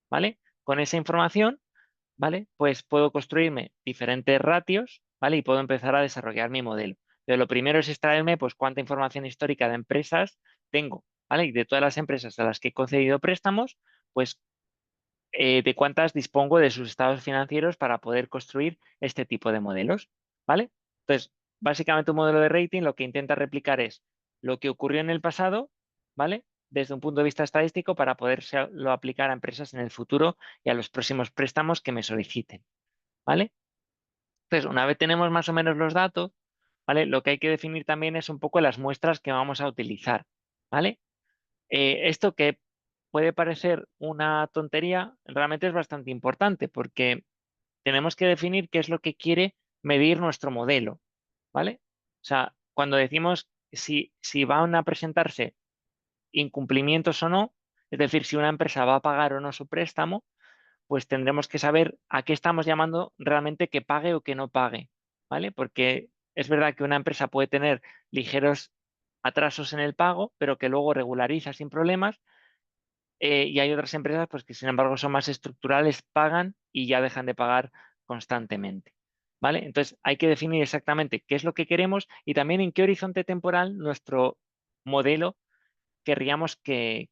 ¿vale? Con esa información, ¿vale? Pues puedo construirme diferentes ratios, ¿vale? Y puedo empezar a desarrollar mi modelo. Pero lo primero es extraerme, pues, cuánta información histórica de empresas tengo, ¿vale? Y de todas las empresas a las que he concedido préstamos, pues de cuántas dispongo de sus estados financieros para poder construir este tipo de modelos, ¿vale? Entonces, básicamente un modelo de rating lo que intenta replicar es lo que ocurrió en el pasado, ¿vale? Desde un punto de vista estadístico para poderlo aplicar a empresas en el futuro y a los próximos préstamos que me soliciten, ¿vale? Entonces, una vez tenemos más o menos los datos, ¿vale? Lo que hay que definir también es un poco las muestras que vamos a utilizar, ¿vale? Esto que puede parecer una tontería, realmente es bastante importante porque tenemos que definir qué es lo que quiere medir nuestro modelo, ¿vale? O sea, cuando decimos si van a presentarse incumplimientos o no, es decir, si una empresa va a pagar o no su préstamo, pues tendremos que saber a qué estamos llamando realmente que pague o que no pague, ¿vale? Porque es verdad que una empresa puede tener ligeros atrasos en el pago, pero que luego regulariza sin problemas, y hay otras empresas pues, que, sin embargo, son más estructurales, pagan y ya dejan de pagar constantemente. ¿Vale? Entonces, hay que definir exactamente qué es lo que queremos y también en qué horizonte temporal nuestro modelo querríamos que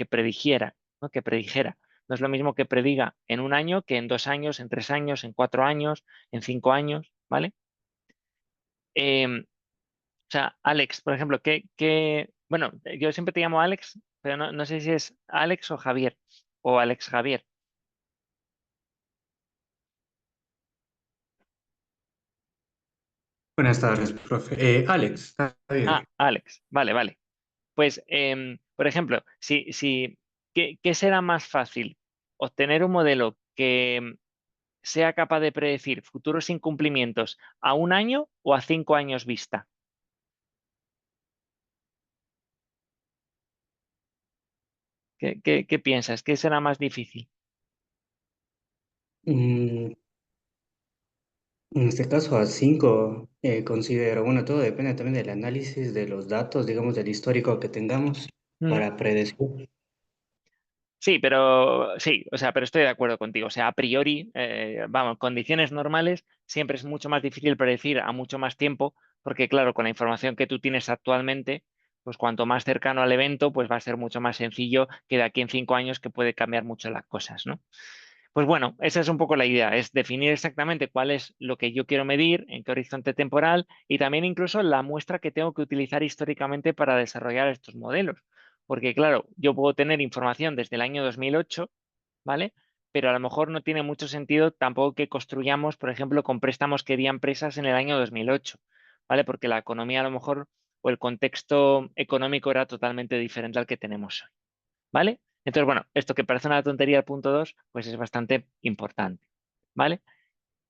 predijera, ¿no? Que predijera. No es lo mismo que prediga en un año que en 2 años, en 3 años, en 4 años, en 5 años, ¿vale? O sea, Alex, por ejemplo, bueno, yo siempre te llamo Alex, pero no sé si es Alex o Javier, o Alex Javier. Buenas tardes, profe. Alex, está bien. Alex, vale, vale. Pues, por ejemplo, ¿qué será más fácil? ¿Obtener un modelo que sea capaz de predecir futuros incumplimientos a un año o a 5 años vista? ¿Qué piensas? ¿Qué será más difícil? Mm, en este caso, a 5 considero, bueno, todo depende también del análisis de los datos, digamos, del histórico que tengamos Ujú. para predecir. Sí, o sea, pero estoy de acuerdo contigo. O sea, a priori, vamos, condiciones normales siempre es mucho más difícil predecir a mucho más tiempo, porque claro, con la información que tú tienes actualmente, pues cuanto más cercano al evento, pues va a ser mucho más sencillo que de aquí en 5 años que puede cambiar mucho las cosas, ¿no? Pues bueno, esa es un poco la idea, es definir exactamente cuál es lo que yo quiero medir, en qué horizonte temporal y también incluso la muestra que tengo que utilizar históricamente para desarrollar estos modelos. Porque claro, yo puedo tener información desde el año 2008, ¿vale? Pero a lo mejor no tiene mucho sentido tampoco que construyamos, por ejemplo, con préstamos que di a empresas en el año 2008, ¿vale? Porque la economía a lo mejor o el contexto económico era totalmente diferente al que tenemos hoy, ¿vale? Entonces, bueno, esto que parece una tontería el punto 2, pues es bastante importante, ¿vale?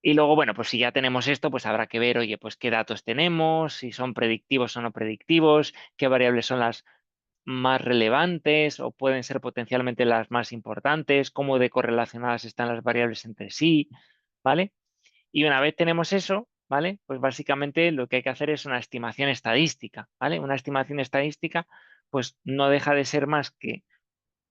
Y luego, bueno, pues si ya tenemos esto, pues habrá que ver, oye, pues qué datos tenemos, si son predictivos o no predictivos, qué variables son las más relevantes o pueden ser potencialmente las más importantes, cómo de correlacionadas están las variables entre sí, ¿vale? Y una vez tenemos eso, ¿vale? Pues básicamente lo que hay que hacer es una estimación estadística, ¿vale? Una estimación estadística, pues no deja de ser más que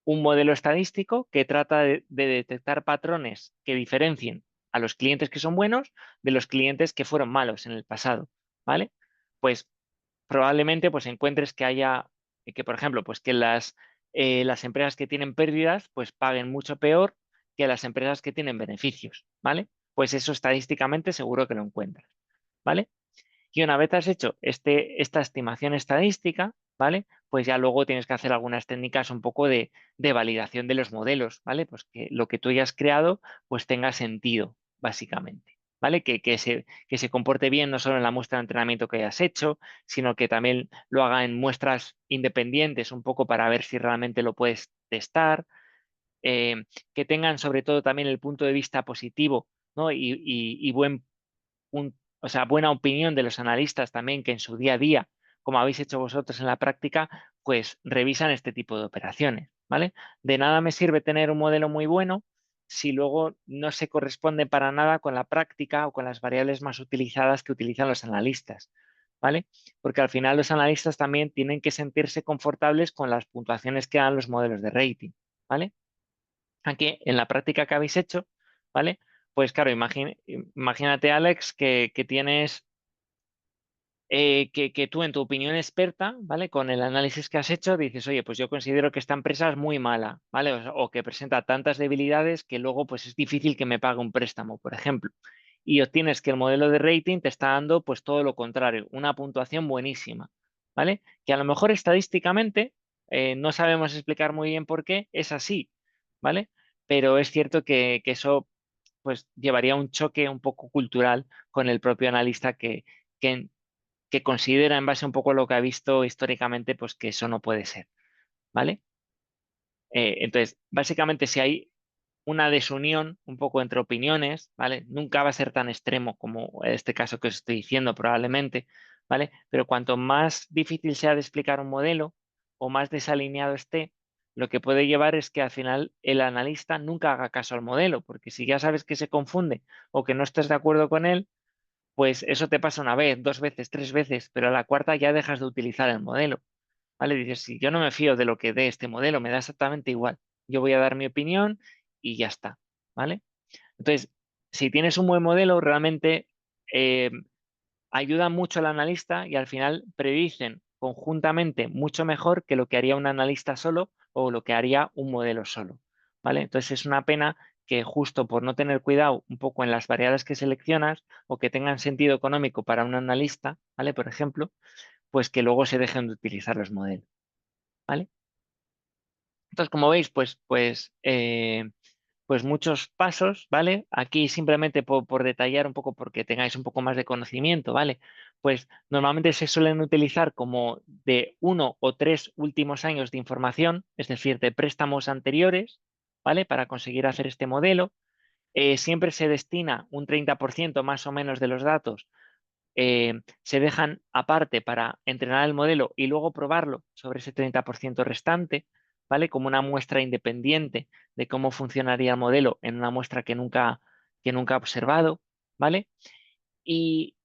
un modelo estadístico que trata de detectar patrones que diferencien a los clientes que son buenos de los clientes que fueron malos en el pasado, ¿vale? Pues probablemente pues encuentres que haya, que por ejemplo, pues que las empresas que tienen pérdidas pues paguen mucho peor que las empresas que tienen beneficios, ¿vale? Pues eso estadísticamente seguro que lo encuentras, ¿vale? Y una vez has hecho esta estimación estadística, ¿vale? Pues ya luego tienes que hacer algunas técnicas un poco de validación de los modelos, ¿vale? Pues que lo que tú hayas creado pues tenga sentido, básicamente, ¿vale? Que se comporte bien no solo en la muestra de entrenamiento que hayas hecho, sino que también lo haga en muestras independientes un poco para ver si realmente lo puedes testar, que tengan sobre todo también el punto de vista positivo, ¿no? Y o sea, buena opinión de los analistas también que en su día a día, como habéis hecho vosotros en la práctica, pues revisan este tipo de operaciones, ¿vale? De nada me sirve tener un modelo muy bueno si luego no se corresponde para nada con la práctica o con las variables más utilizadas que utilizan los analistas, ¿vale? Porque al final los analistas también tienen que sentirse confortables con las puntuaciones que dan los modelos de rating, ¿vale? Aquí en la práctica que habéis hecho, ¿vale? Pues claro, imagínate, Alex, que tienes, que tú en tu opinión experta, ¿vale? Con el análisis que has hecho, dices, oye, pues yo considero que esta empresa es muy mala, ¿vale? O que presenta tantas debilidades que luego pues es difícil que me pague un préstamo, por ejemplo. Y obtienes que el modelo de rating te está dando pues todo lo contrario, una puntuación buenísima, ¿vale? Que a lo mejor estadísticamente no sabemos explicar muy bien por qué es así, ¿vale? Pero es cierto que eso pues llevaría a un choque un poco cultural con el propio analista que, que considera en base un poco a lo que ha visto históricamente, pues que eso no puede ser, ¿vale? Entonces, básicamente, si hay una desunión un poco entre opiniones, ¿vale? Nunca va a ser tan extremo como este caso que os estoy diciendo, probablemente, ¿vale? Pero cuanto más difícil sea de explicar un modelo o más desalineado esté, lo que puede llevar es que al final el analista nunca haga caso al modelo, porque si ya sabes que se confunde o que no estás de acuerdo con él, pues eso te pasa una vez, dos veces, tres veces, pero a la cuarta ya dejas de utilizar el modelo, ¿vale? Dices, si yo no me fío de lo que dé este modelo, me da exactamente igual. Yo voy a dar mi opinión y ya está, ¿vale? Entonces, si tienes un buen modelo, realmente eh, ayuda mucho al analista y al final predicen conjuntamente mucho mejor que lo que haría un analista solo o lo que haría un modelo solo, ¿vale? Entonces es una pena que justo por no tener cuidado un poco en las variables que seleccionas o que tengan sentido económico para un analista, ¿vale? Por ejemplo, pues que luego se dejen de utilizar los modelos, ¿vale? Entonces, como veis, pues muchos pasos, ¿vale? Aquí simplemente por detallar un poco, porque tengáis un poco más de conocimiento, ¿vale? Pues normalmente se suelen utilizar como de 1 o 3 últimos años de información, es decir, de préstamos anteriores, ¿vale? Para conseguir hacer este modelo. Siempre se destina un 30% más o menos de los datos, se dejan aparte para entrenar el modelo y luego probarlo sobre ese 30% restante, ¿vale? Como una muestra independiente de cómo funcionaría el modelo en una muestra que nunca ha observado, ¿vale? Y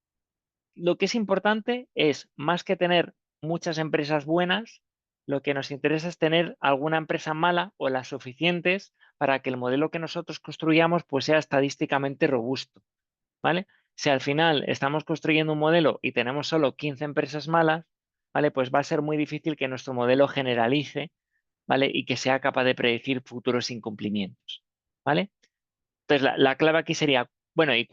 lo que es importante es, más que tener muchas empresas buenas, lo que nos interesa es tener alguna empresa mala o las suficientes para que el modelo que nosotros construyamos pues sea estadísticamente robusto, ¿vale? Si al final estamos construyendo un modelo y tenemos solo 15 empresas malas, ¿vale? Pues va a ser muy difícil que nuestro modelo generalice, ¿vale? Y que sea capaz de predecir futuros incumplimientos, ¿vale? Entonces, la clave aquí sería, bueno, ¿y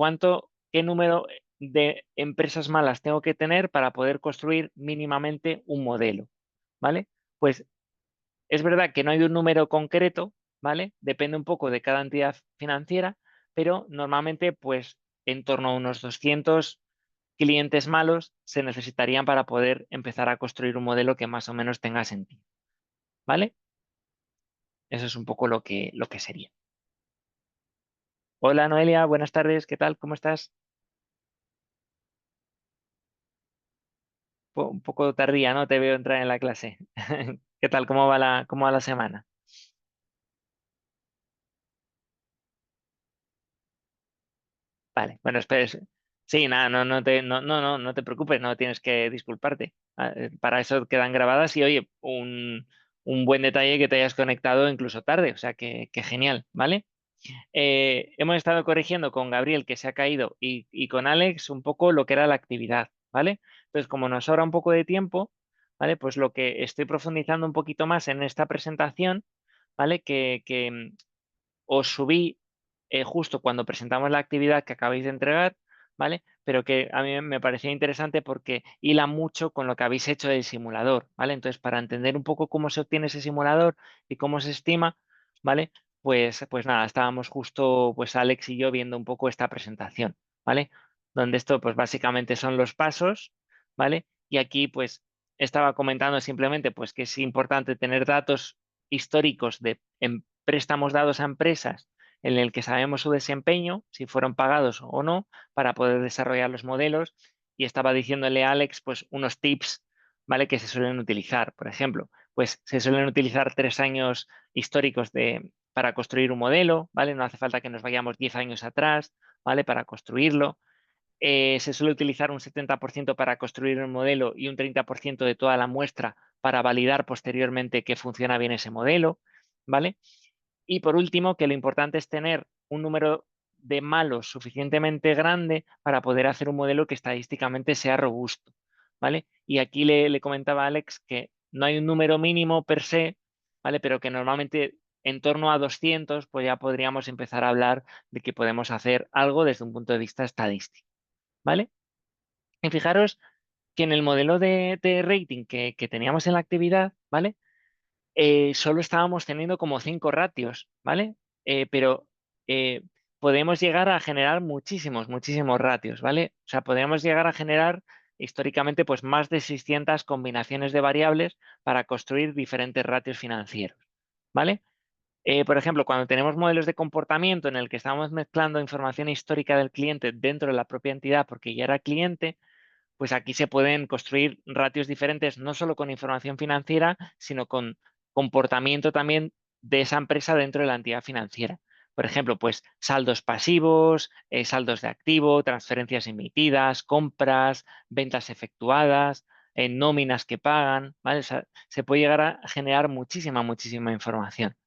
qué número de empresas malas tengo que tener para poder construir mínimamente un modelo? ¿Vale? Pues es verdad que no hay un número concreto, ¿vale? Depende un poco de cada entidad financiera, pero normalmente, pues, en torno a unos 200, clientes malos se necesitarían para poder empezar a construir un modelo que más o menos tenga sentido. ¿Vale? Eso es un poco lo que sería. Hola Noelia, buenas tardes, ¿qué tal? ¿Cómo estás? Un poco tardía, ¿no? Te veo entrar en la clase. ¿Qué tal? Cómo va la semana? Vale, bueno, espera. Sí, nada, no te preocupes, no tienes que disculparte. Para eso quedan grabadas y oye, un buen detalle que te hayas conectado incluso tarde, o sea que genial, ¿vale? Hemos estado corrigiendo con Gabriel que se ha caído y con Alex un poco lo que era la actividad, ¿vale? Entonces, como nos sobra un poco de tiempo, ¿vale? Pues lo que estoy profundizando un poquito más en esta presentación, ¿vale? Que os subí justo cuando presentamos la actividad que acabáis de entregar, ¿vale? Pero que a mí me parecía interesante porque hila mucho con lo que habéis hecho del simulador, ¿vale? Entonces, para entender un poco cómo se obtiene ese simulador y cómo se estima, ¿vale? Pues nada, estábamos justo, pues Alex y yo viendo un poco esta presentación, ¿vale? Donde esto, pues básicamente son los pasos, ¿vale? Y aquí, pues, estaba comentando simplemente, pues, que es importante tener datos históricos de préstamos dados a empresas en el que sabemos su desempeño, si fueron pagados o no, para poder desarrollar los modelos. Y estaba diciéndole a Alex, pues, unos tips, ¿vale? Que se suelen utilizar. Por ejemplo, pues se suelen utilizar 3 años históricos para construir un modelo, ¿vale? No hace falta que nos vayamos 10 años atrás, ¿vale? Para construirlo. Se suele utilizar un 70% para construir un modelo y un 30% de toda la muestra para validar posteriormente que funciona bien ese modelo, ¿vale? Y por último, que lo importante es tener un número de malos suficientemente grande para poder hacer un modelo que estadísticamente sea robusto, ¿vale? Y aquí le comentaba a Alex que no hay un número mínimo per se, ¿vale? Pero que normalmente en torno a 200, pues ya podríamos empezar a hablar de que podemos hacer algo desde un punto de vista estadístico, ¿vale? Y fijaros que en el modelo de rating que teníamos en la actividad, ¿vale? Solo estábamos teniendo como 5 ratios, ¿vale? Pero eh, podemos llegar a generar muchísimos ratios, ¿vale? O sea, podríamos llegar a generar históricamente pues más de 600 combinaciones de variables para construir diferentes ratios financieros, ¿vale? Por ejemplo, cuando tenemos modelos de comportamiento en el que estamos mezclando información histórica del cliente dentro de la propia entidad porque ya era cliente, pues aquí se pueden construir ratios diferentes, no solo con información financiera, sino con comportamiento también de esa empresa dentro de la entidad financiera. Por ejemplo, pues saldos pasivos, saldos de activo, transferencias emitidas, compras, ventas efectuadas, nóminas que pagan, ¿vale? O sea, se puede llegar a generar muchísima información.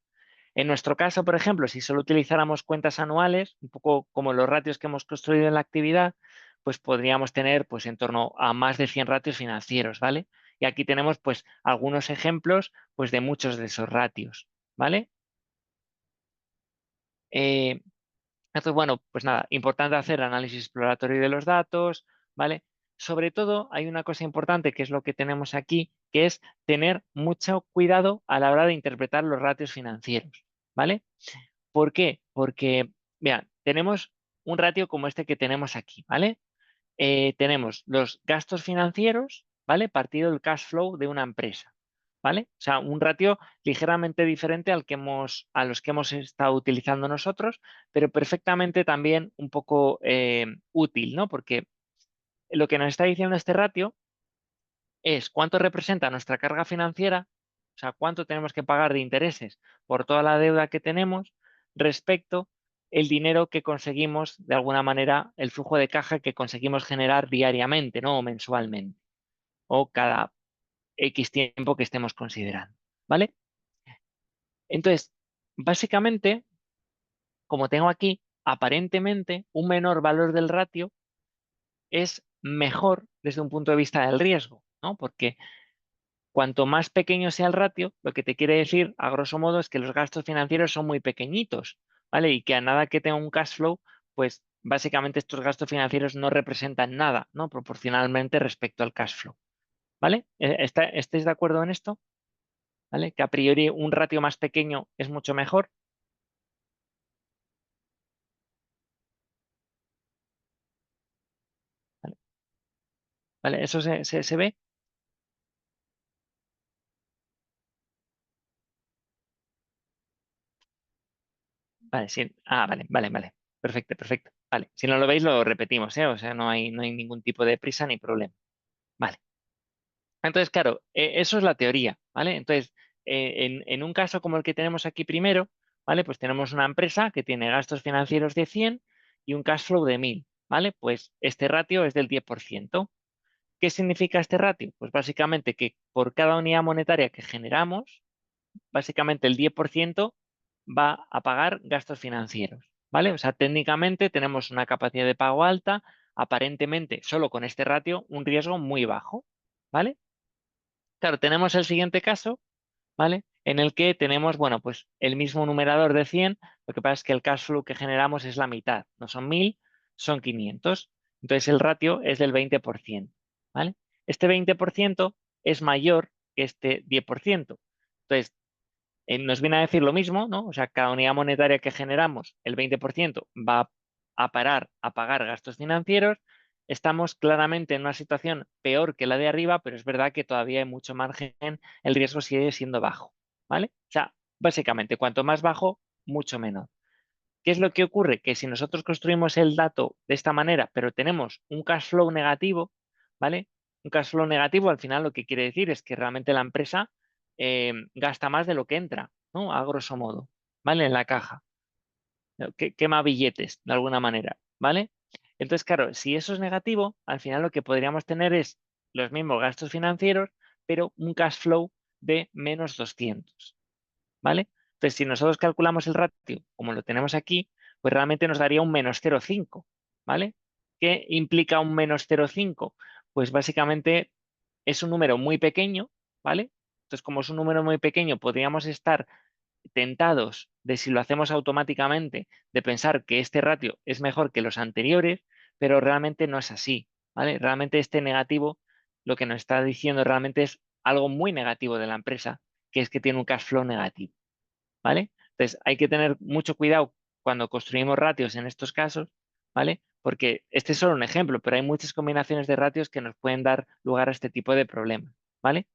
En nuestro caso, por ejemplo, si solo utilizáramos cuentas anuales, un poco como los ratios que hemos construido en la actividad, pues podríamos tener pues en torno a más de 100 ratios financieros, ¿vale? Y aquí tenemos pues algunos ejemplos pues de muchos de esos ratios, ¿vale? Eh, entonces, bueno, pues nada, importante hacer análisis exploratorio de los datos, ¿vale? Sobre todo, hay una cosa importante que es lo que tenemos aquí, que es tener mucho cuidado a la hora de interpretar los ratios financieros, ¿vale? ¿Por qué? Porque, vean, tenemos un ratio como este que tenemos aquí, ¿vale? Tenemos los gastos financieros, ¿vale? Partido del cash flow de una empresa, ¿vale? O sea, un ratio ligeramente diferente a los que hemos estado utilizando nosotros, pero perfectamente también un poco útil, ¿no? Porque lo que nos está diciendo este ratio es cuánto representa nuestra carga financiera, o sea, cuánto tenemos que pagar de intereses por toda la deuda que tenemos respecto el dinero que conseguimos, de alguna manera, el flujo de caja que conseguimos generar diariamente, ¿no? O mensualmente, o cada X tiempo que estemos considerando, ¿vale? Entonces, básicamente, como tengo aquí, aparentemente, un menor valor del ratio es mejor desde un punto de vista del riesgo, ¿no? Porque cuanto más pequeño sea el ratio, lo que te quiere decir, a grosso modo, es que los gastos financieros son muy pequeñitos, ¿vale? Y que a nada que tenga un cash flow, pues básicamente estos gastos financieros no representan nada, ¿no? Proporcionalmente respecto al cash flow, ¿vale? ¿Estáis de acuerdo en esto? ¿Vale? Que a priori un ratio más pequeño es mucho mejor. ¿Vale? ¿Vale? ¿Eso se ve? Vale, sí. Ah, vale. Perfecto, perfecto. Vale. Si no lo veis, lo repetimos, ¿eh? O sea, no hay ningún tipo de prisa ni problema. Vale. Entonces, claro, eso es la teoría, ¿vale? Entonces, en un caso como el que tenemos aquí primero, ¿vale? Pues tenemos una empresa que tiene gastos financieros de 100 y un cash flow de 1000, ¿vale? Pues este ratio es del 10%. ¿Qué significa este ratio? Pues básicamente que por cada unidad monetaria que generamos, básicamente el 10% va a pagar gastos financieros, ¿vale? O sea, técnicamente tenemos una capacidad de pago alta, aparentemente solo con este ratio un riesgo muy bajo, ¿vale? Claro, tenemos el siguiente caso, ¿vale? En el que tenemos, bueno, pues el mismo numerador de 100, lo que pasa es que el cash flow que generamos es la mitad, no son 1000, son 500. Entonces el ratio es del 20%, ¿vale? Este 20% es mayor que este 10%. Entonces, nos viene a decir lo mismo, ¿no? O sea, cada unidad monetaria que generamos, el 20% va a parar a pagar gastos financieros. Estamos claramente en una situación peor que la de arriba, pero es verdad que todavía hay mucho margen, el riesgo sigue siendo bajo, ¿vale? O sea, básicamente, cuanto más bajo, mucho menor. ¿Qué es lo que ocurre? Que si nosotros construimos el dato de esta manera, pero tenemos un cash flow negativo, ¿vale? Un cash flow negativo al final lo que quiere decir es que realmente la empresa gasta más de lo que entra, ¿no? A grosso modo, ¿vale? En la caja. Quema billetes, de alguna manera, ¿vale? Entonces, claro, si eso es negativo, al final lo que podríamos tener es los mismos gastos financieros, pero un cash flow de menos 200. ¿Vale? Entonces, si nosotros calculamos el ratio como lo tenemos aquí, pues realmente nos daría un menos 0,5, ¿vale? ¿Qué implica un menos 0,5? Pues básicamente es un número muy pequeño, ¿vale? Entonces, como es un número muy pequeño, podríamos estar tentados de, si lo hacemos automáticamente, de pensar que este ratio es mejor que los anteriores, pero realmente no es así, ¿vale? Realmente este negativo lo que nos está diciendo realmente es algo muy negativo de la empresa, que es que tiene un cash flow negativo. ¿Vale? Entonces, hay que tener mucho cuidado cuando construimos ratios en estos casos, ¿vale? Porque este es solo un ejemplo, pero hay muchas combinaciones de ratios que nos pueden dar lugar a este tipo de problemas, ¿vale?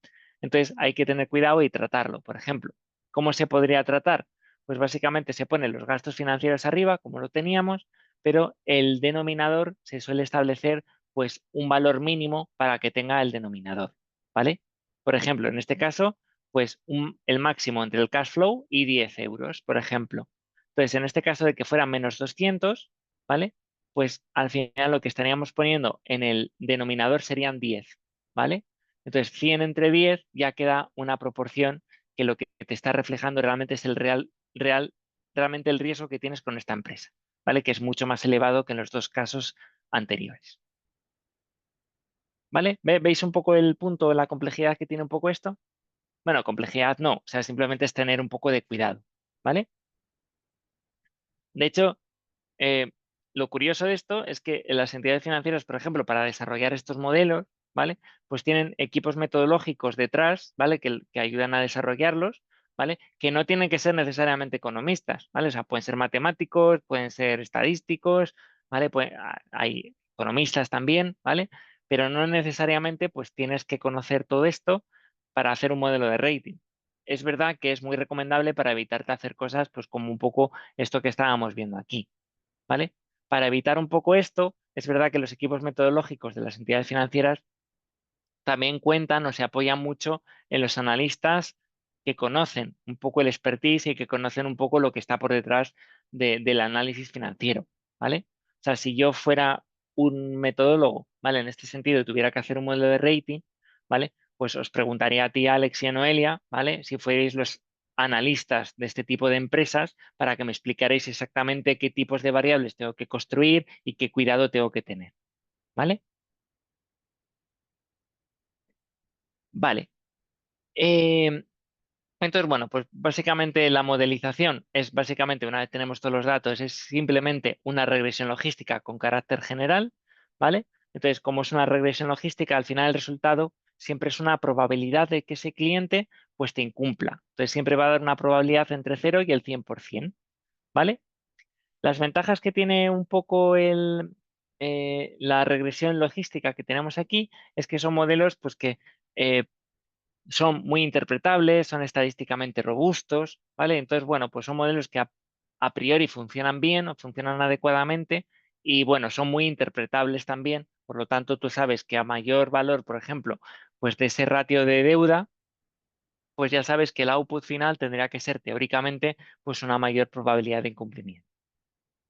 Entonces, hay que tener cuidado y tratarlo. Por ejemplo, ¿cómo se podría tratar? Pues básicamente se ponen los gastos financieros arriba, como lo teníamos, pero el denominador se suele establecer pues un valor mínimo para que tenga el denominador, ¿vale? Por ejemplo, en este caso pues el máximo entre el cash flow y 10 euros, por ejemplo. Entonces, en este caso de que fuera menos 200, ¿vale? Pues al final lo que estaríamos poniendo en el denominador serían 10, ¿vale? Entonces, 100 entre 10 ya queda una proporción que lo que te está reflejando realmente es el realmente el riesgo que tienes con esta empresa, ¿vale? Que es mucho más elevado que en los dos casos anteriores. ¿Vale? ¿Veis un poco el punto, la complejidad que tiene un poco esto? Bueno, complejidad no, o sea, simplemente es tener un poco de cuidado, ¿vale? De hecho, eh, lo curioso de esto es que las entidades financieras, por ejemplo, para desarrollar estos modelos, ¿vale? Pues tienen equipos metodológicos detrás, ¿vale? Que ayudan a desarrollarlos, ¿vale? Que no tienen que ser necesariamente economistas, ¿vale? O sea, pueden ser matemáticos, pueden ser estadísticos, ¿vale? Hay economistas también, ¿vale? Pero no necesariamente pues tienes que conocer todo esto para hacer un modelo de rating. Es verdad que es muy recomendable para evitarte hacer cosas pues como un poco esto que estábamos viendo aquí. ¿Vale? Para evitar un poco esto, es verdad que los equipos metodológicos de las entidades financieras también cuentan o se apoyan mucho en los analistas que conocen un poco el expertise y que conocen un poco lo que está por detrás del análisis financiero, ¿vale? O sea, si yo fuera un metodólogo, ¿vale? En este sentido, tuviera que hacer un modelo de rating, ¿vale? Pues os preguntaría a ti, Alex y a Noelia, ¿vale? Si fuerais los analistas de este tipo de empresas para que me explicarais exactamente qué tipos de variables tengo que construir y qué cuidado tengo que tener, ¿vale? Vale. Eh, entonces, bueno, pues básicamente la modelización es básicamente, una vez tenemos todos los datos, es simplemente una regresión logística con carácter general, ¿vale? Entonces, como es una regresión logística, al final el resultado siempre es una probabilidad de que ese cliente pues te incumpla. Entonces, siempre va a dar una probabilidad entre 0 y el 100%, ¿vale? Las ventajas que tiene un poco la regresión logística que tenemos aquí es que son modelos pues, que son muy interpretables, son estadísticamente robustos, ¿vale? Entonces, bueno, pues son modelos que a priori funcionan bien o funcionan adecuadamente y, bueno, son muy interpretables también. Por lo tanto, tú sabes que a mayor valor, por ejemplo, pues de ese ratio de deuda, pues ya sabes que el output final tendría que ser teóricamente pues una mayor probabilidad de incumplimiento,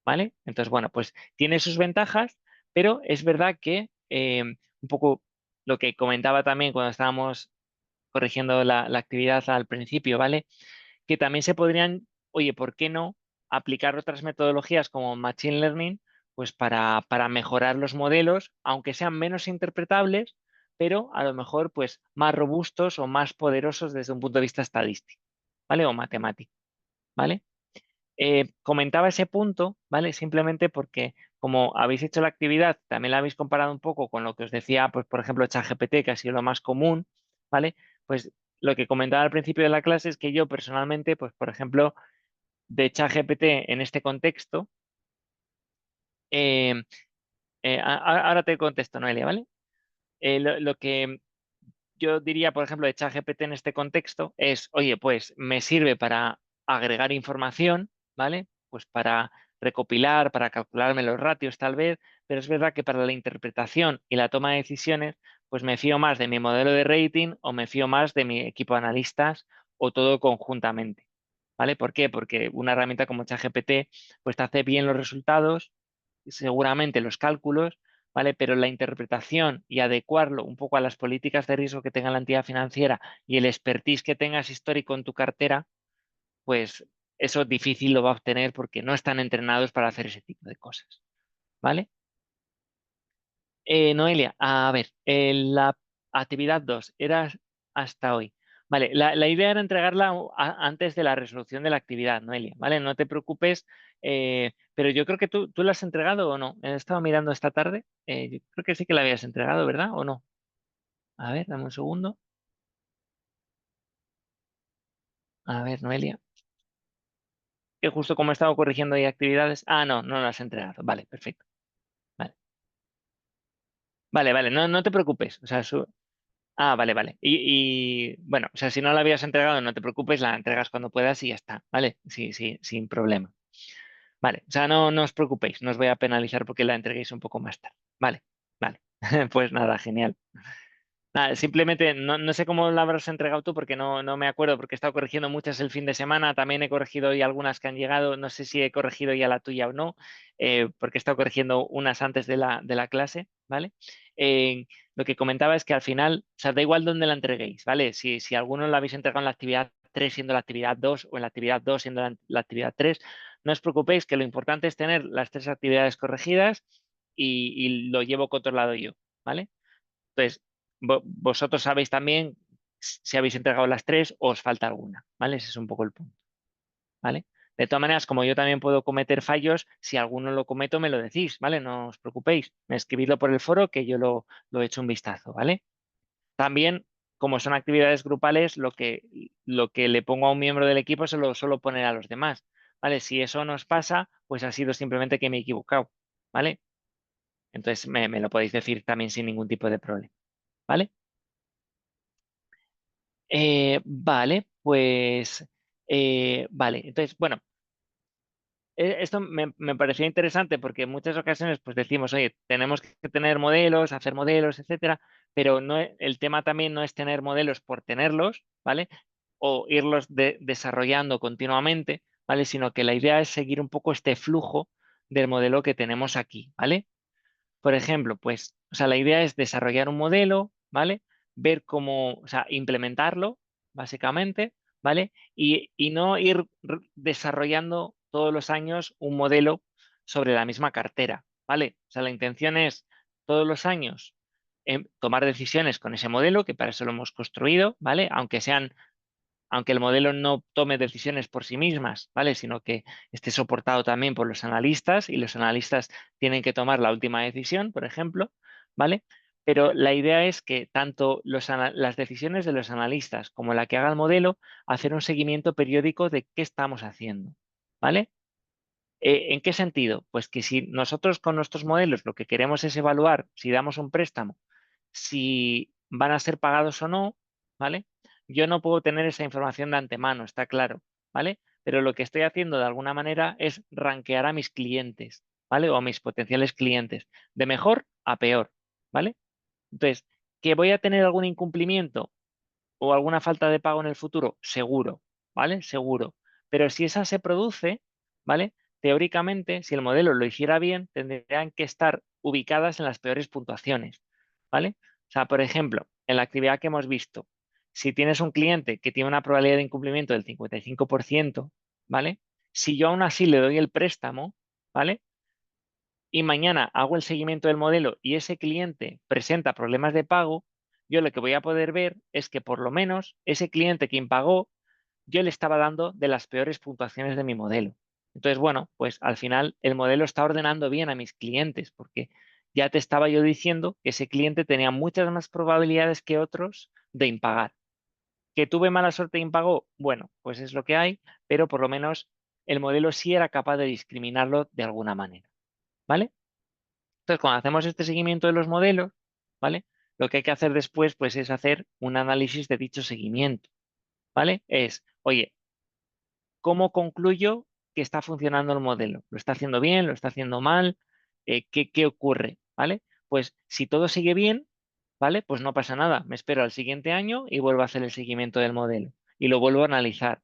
¿vale? Entonces, bueno, pues tiene sus ventajas, pero es verdad que un poco lo que comentaba también cuando estábamos corrigiendo la actividad al principio, ¿vale? Que también se podrían, oye, ¿por qué no aplicar otras metodologías como Machine Learning, pues para mejorar los modelos, aunque sean menos interpretables, pero a lo mejor pues más robustos o más poderosos desde un punto de vista estadístico, ¿vale? O matemático, ¿vale? Comentaba ese punto, ¿vale? Simplemente porque como habéis hecho la actividad, también la habéis comparado un poco con lo que os decía, pues por ejemplo, ChatGPT, que ha sido lo más común, ¿vale? Pues lo que comentaba al principio de la clase es que yo personalmente, pues por ejemplo, de ChatGPT en este contexto, eh, ahora te contesto, Noelia, ¿vale? Lo que yo diría, por ejemplo, de ChatGPT en este contexto es, oye, pues me sirve para agregar información, ¿vale? Pues para recopilar, para calcularme los ratios tal vez, pero es verdad que para la interpretación y la toma de decisiones, pues me fío más de mi modelo de rating o me fío más de mi equipo de analistas o todo conjuntamente, ¿vale? ¿Por qué? Porque una herramienta como ChatGPT, pues te hace bien los resultados, seguramente los cálculos, ¿vale? Pero la interpretación y adecuarlo un poco a las políticas de riesgo que tenga la entidad financiera y el expertise que tengas histórico en tu cartera, pues eso difícil lo va a obtener porque no están entrenados para hacer ese tipo de cosas, ¿vale? Noelia, a ver, la actividad 2 era hasta hoy. Vale, la idea era entregarla antes de la resolución de la actividad, Noelia, ¿vale? No te preocupes, pero yo creo que tú la has entregado o no. He estado mirando esta tarde, yo creo que sí que la habías entregado, ¿verdad? ¿O no? A ver, dame un segundo. A ver, Noelia, que justo como he estado corrigiendo ahí actividades. Ah, no, no la has entregado. Vale, perfecto. Vale, vale, vale, no te preocupes. O sea, ah, vale, vale. Bueno, o sea, si no la habías entregado, no te preocupes, la entregas cuando puedas y ya está, ¿vale? Sí, sí, sin problema. Vale, o sea, no os preocupéis, no os voy a penalizar porque la entreguéis un poco más tarde. Vale, vale. Pues nada, genial. Nada, simplemente no sé cómo la habrás entregado tú porque no me acuerdo porque he estado corrigiendo muchas el fin de semana. También he corregido hoy algunas que han llegado. No sé si he corregido ya la tuya o no, porque he estado corrigiendo unas antes de la clase, ¿vale? Lo que comentaba es que al final, o sea, da igual dónde la entreguéis, ¿vale? Si alguno la habéis entregado en la actividad 3 siendo la actividad 2 o en la actividad 2 siendo la actividad 3, no os preocupéis que lo importante es tener las tres actividades corregidas y lo llevo controlado yo, ¿vale? Entonces, vosotros sabéis también si habéis entregado las tres o os falta alguna, ¿vale? Ese es un poco el punto, ¿vale? De todas maneras, como yo también puedo cometer fallos, si alguno lo cometo, me lo decís, ¿vale? No os preocupéis, me escribidlo por el foro que yo lo he hecho un vistazo, ¿vale? También, como son actividades grupales, lo que le pongo a un miembro del equipo se lo suelo poner a los demás, ¿vale? Si eso nos pasa, pues ha sido simplemente que me he equivocado, ¿vale? Entonces me lo podéis decir también sin ningún tipo de problema, ¿vale? Vale, pues vale. Entonces, bueno, esto me parecía interesante porque en muchas ocasiones pues decimos, oye, tenemos que tener modelos, hacer modelos, etcétera, pero no, el tema también no es tener modelos por tenerlos, ¿vale? O irlos desarrollando continuamente, ¿vale? Sino que la idea es seguir un poco este flujo del modelo que tenemos aquí, ¿vale? Por ejemplo, pues, o sea, la idea es desarrollar un modelo, ¿vale? Ver cómo, o sea, implementarlo, básicamente, ¿vale? Y no ir desarrollando todos los años un modelo sobre la misma cartera, ¿vale? O sea, la intención es todos los años tomar decisiones con ese modelo, que para eso lo hemos construido, ¿vale? Aunque el modelo no tome decisiones por sí mismas, ¿vale? Sino que esté soportado también por los analistas y los analistas tienen que tomar la última decisión, por ejemplo, ¿vale? Pero la idea es que tanto las decisiones de los analistas como la que haga el modelo, hacer un seguimiento periódico de qué estamos haciendo, ¿vale? ¿En qué sentido? Pues que si nosotros con nuestros modelos lo que queremos es evaluar si damos un préstamo, si van a ser pagados o no, ¿vale? Yo no puedo tener esa información de antemano, está claro, ¿vale? Pero lo que estoy haciendo de alguna manera es rankear a mis clientes, ¿vale? O a mis potenciales clientes, de mejor a peor, ¿vale? Entonces, ¿que voy a tener algún incumplimiento o alguna falta de pago en el futuro? Seguro, ¿vale? Seguro. Pero si esa se produce, ¿vale? Teóricamente, si el modelo lo hiciera bien, tendrían que estar ubicadas en las peores puntuaciones, ¿vale? O sea, por ejemplo, en la actividad que hemos visto, si tienes un cliente que tiene una probabilidad de incumplimiento del 55%, ¿vale? Si yo aún así le doy el préstamo, ¿vale? Y mañana hago el seguimiento del modelo y ese cliente presenta problemas de pago, yo lo que voy a poder ver es que por lo menos ese cliente que impagó, yo le estaba dando de las peores puntuaciones de mi modelo. Entonces, bueno, pues al final el modelo está ordenando bien a mis clientes porque ya te estaba yo diciendo que ese cliente tenía muchas más probabilidades que otros de impagar. ¿Que tuve mala suerte de impago? Bueno, pues es lo que hay, pero por lo menos el modelo sí era capaz de discriminarlo de alguna manera, ¿vale? Entonces, cuando hacemos este seguimiento de los modelos, ¿vale? Lo que hay que hacer después, pues, es hacer un análisis de dicho seguimiento, ¿vale? Es, oye, ¿cómo concluyo que está funcionando el modelo? ¿Lo está haciendo bien? ¿Lo está haciendo mal? ¿Qué ocurre? ¿Vale? Pues si todo sigue bien, ¿vale? Pues no pasa nada. Me espero al siguiente año y vuelvo a hacer el seguimiento del modelo y lo vuelvo a analizar,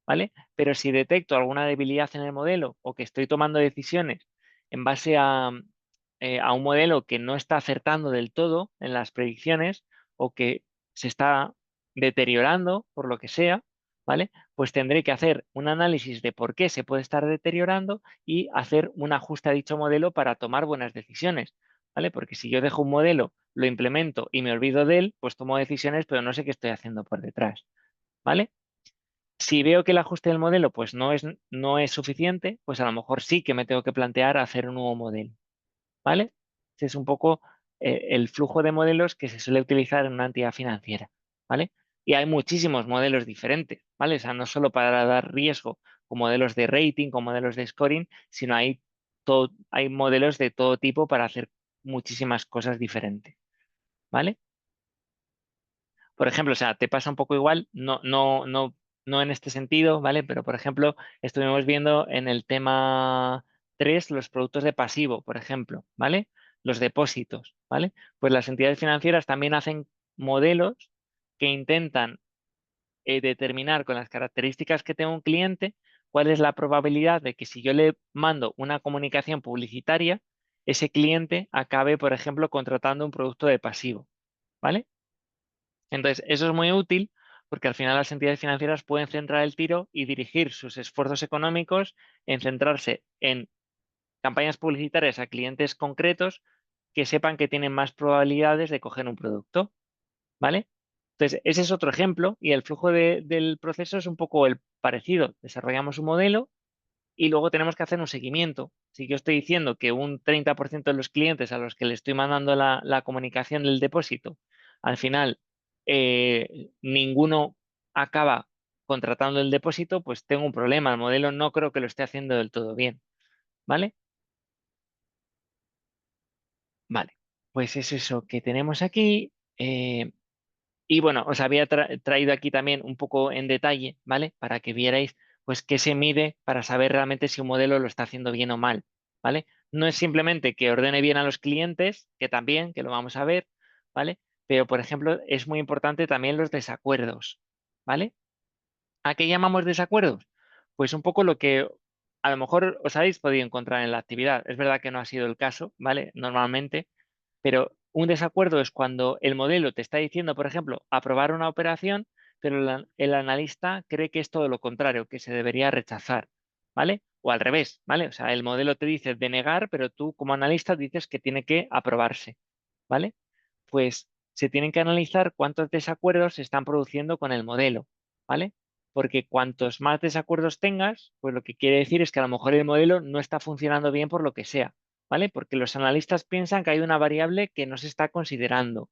¿vale? Pero si detecto alguna debilidad en el modelo o que estoy tomando decisiones en base a un modelo que no está acertando del todo en las predicciones o que se está deteriorando por lo que sea, ¿vale? Pues tendré que hacer un análisis de por qué se puede estar deteriorando y hacer un ajuste a dicho modelo para tomar buenas decisiones, ¿vale? Porque si yo dejo un modelo, lo implemento y me olvido de él, pues tomo decisiones, pero no sé qué estoy haciendo por detrás, ¿vale? Si veo que el ajuste del modelo pues no es suficiente, pues a lo mejor sí que me tengo que plantear hacer un nuevo modelo, ¿vale? Ese es un poco el flujo de modelos que se suele utilizar en una entidad financiera, ¿vale? Y hay muchísimos modelos diferentes, ¿vale? O sea, no solo para dar riesgo con modelos de rating, con modelos de scoring, sino hay modelos de todo tipo para hacer muchísimas cosas diferentes, ¿vale? Por ejemplo, o sea, te pasa un poco igual, no en este sentido, ¿vale? Pero, por ejemplo, estuvimos viendo en el tema 3 los productos de pasivo, por ejemplo, ¿vale? Los depósitos, ¿vale? Pues las entidades financieras también hacen modelos que intentan determinar con las características que tenga un cliente cuál es la probabilidad de que si yo le mando una comunicación publicitaria, ese cliente acabe, por ejemplo, contratando un producto de pasivo, ¿vale? Entonces, eso es muy útil porque al final las entidades financieras pueden centrar el tiro y dirigir sus esfuerzos económicos en centrarse en campañas publicitarias a clientes concretos que sepan que tienen más probabilidades de coger un producto, ¿vale? Entonces, ese es otro ejemplo y el flujo del proceso es un poco el parecido. Desarrollamos un modelo y luego tenemos que hacer un seguimiento. Si yo estoy diciendo que un 30% de los clientes a los que le estoy mandando la comunicación del depósito, al final ninguno acaba contratando el depósito, pues tengo un problema. El modelo no creo que lo esté haciendo del todo bien. ¿Vale? Vale. Pues es eso que tenemos aquí. Y bueno, os había traído aquí también un poco en detalle, ¿vale? Para que vierais, pues, qué se mide para saber realmente si un modelo lo está haciendo bien o mal, ¿vale? No es simplemente que ordene bien a los clientes, que también, que lo vamos a ver, ¿vale? Pero, por ejemplo, es muy importante también los desacuerdos, ¿vale? ¿A qué llamamos desacuerdos? Pues un poco lo que a lo mejor os habéis podido encontrar en la actividad. Es verdad que no ha sido el caso, ¿vale? Normalmente, pero un desacuerdo es cuando el modelo te está diciendo, por ejemplo, aprobar una operación, pero el analista cree que es todo lo contrario, que se debería rechazar, ¿vale? O al revés, ¿vale? O sea, el modelo te dice denegar, pero tú como analista dices que tiene que aprobarse, ¿vale? Pues se tienen que analizar cuántos desacuerdos se están produciendo con el modelo, ¿vale? Porque cuantos más desacuerdos tengas, pues lo que quiere decir es que a lo mejor el modelo no está funcionando bien por lo que sea, ¿vale? Porque los analistas piensan que hay una variable que no se está considerando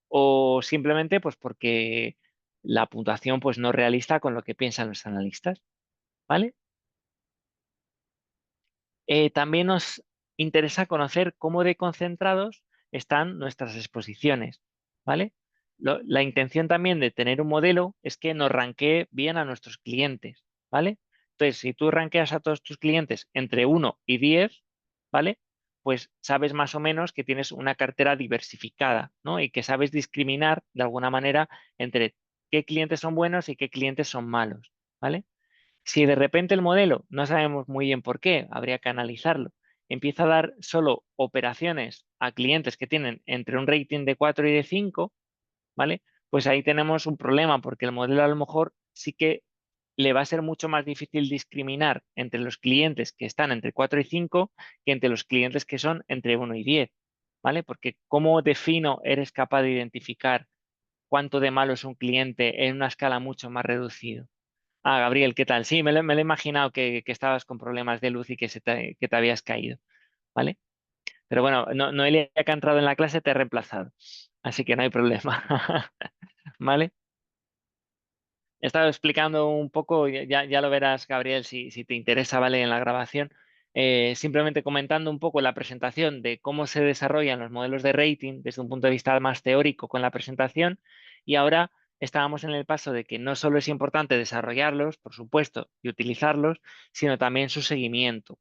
o simplemente pues porque la puntuación pues no es realista con lo que piensan los analistas, ¿vale? También nos interesa conocer cómo de concentrados están nuestras exposiciones, ¿vale? La intención también de tener un modelo es que nos ranquee bien a nuestros clientes, ¿vale? Entonces, si tú ranqueas a todos tus clientes entre 1 y 10, ¿vale? Pues sabes más o menos que tienes una cartera diversificada, ¿no? Y que sabes discriminar de alguna manera entre qué clientes son buenos y qué clientes son malos, ¿vale? Si de repente el modelo, no sabemos muy bien por qué, habría que analizarlo, empieza a dar solo operaciones a clientes que tienen entre un rating de 4 y de 5, ¿vale? Pues ahí tenemos un problema porque el modelo a lo mejor sí que le va a ser mucho más difícil discriminar entre los clientes que están entre 4 y 5 que entre los clientes que son entre 1 y 10, ¿vale? Porque ¿cómo defino eres capaz de identificar cuánto de malo es un cliente en una escala mucho más reducida? Ah, Gabriel, ¿qué tal? Sí, me lo he imaginado que estabas con problemas de luz y que te habías caído, ¿vale? Pero bueno, Noelia, que ha entrado en la clase, te he reemplazado, así que no hay problema, ¿vale? He estado explicando un poco, ya lo verás, Gabriel, si te interesa, ¿vale? En la grabación, simplemente comentando un poco la presentación de cómo se desarrollan los modelos de rating desde un punto de vista más teórico con la presentación, y ahora estábamos en el paso de que no solo es importante desarrollarlos, por supuesto, y utilizarlos, sino también su seguimiento,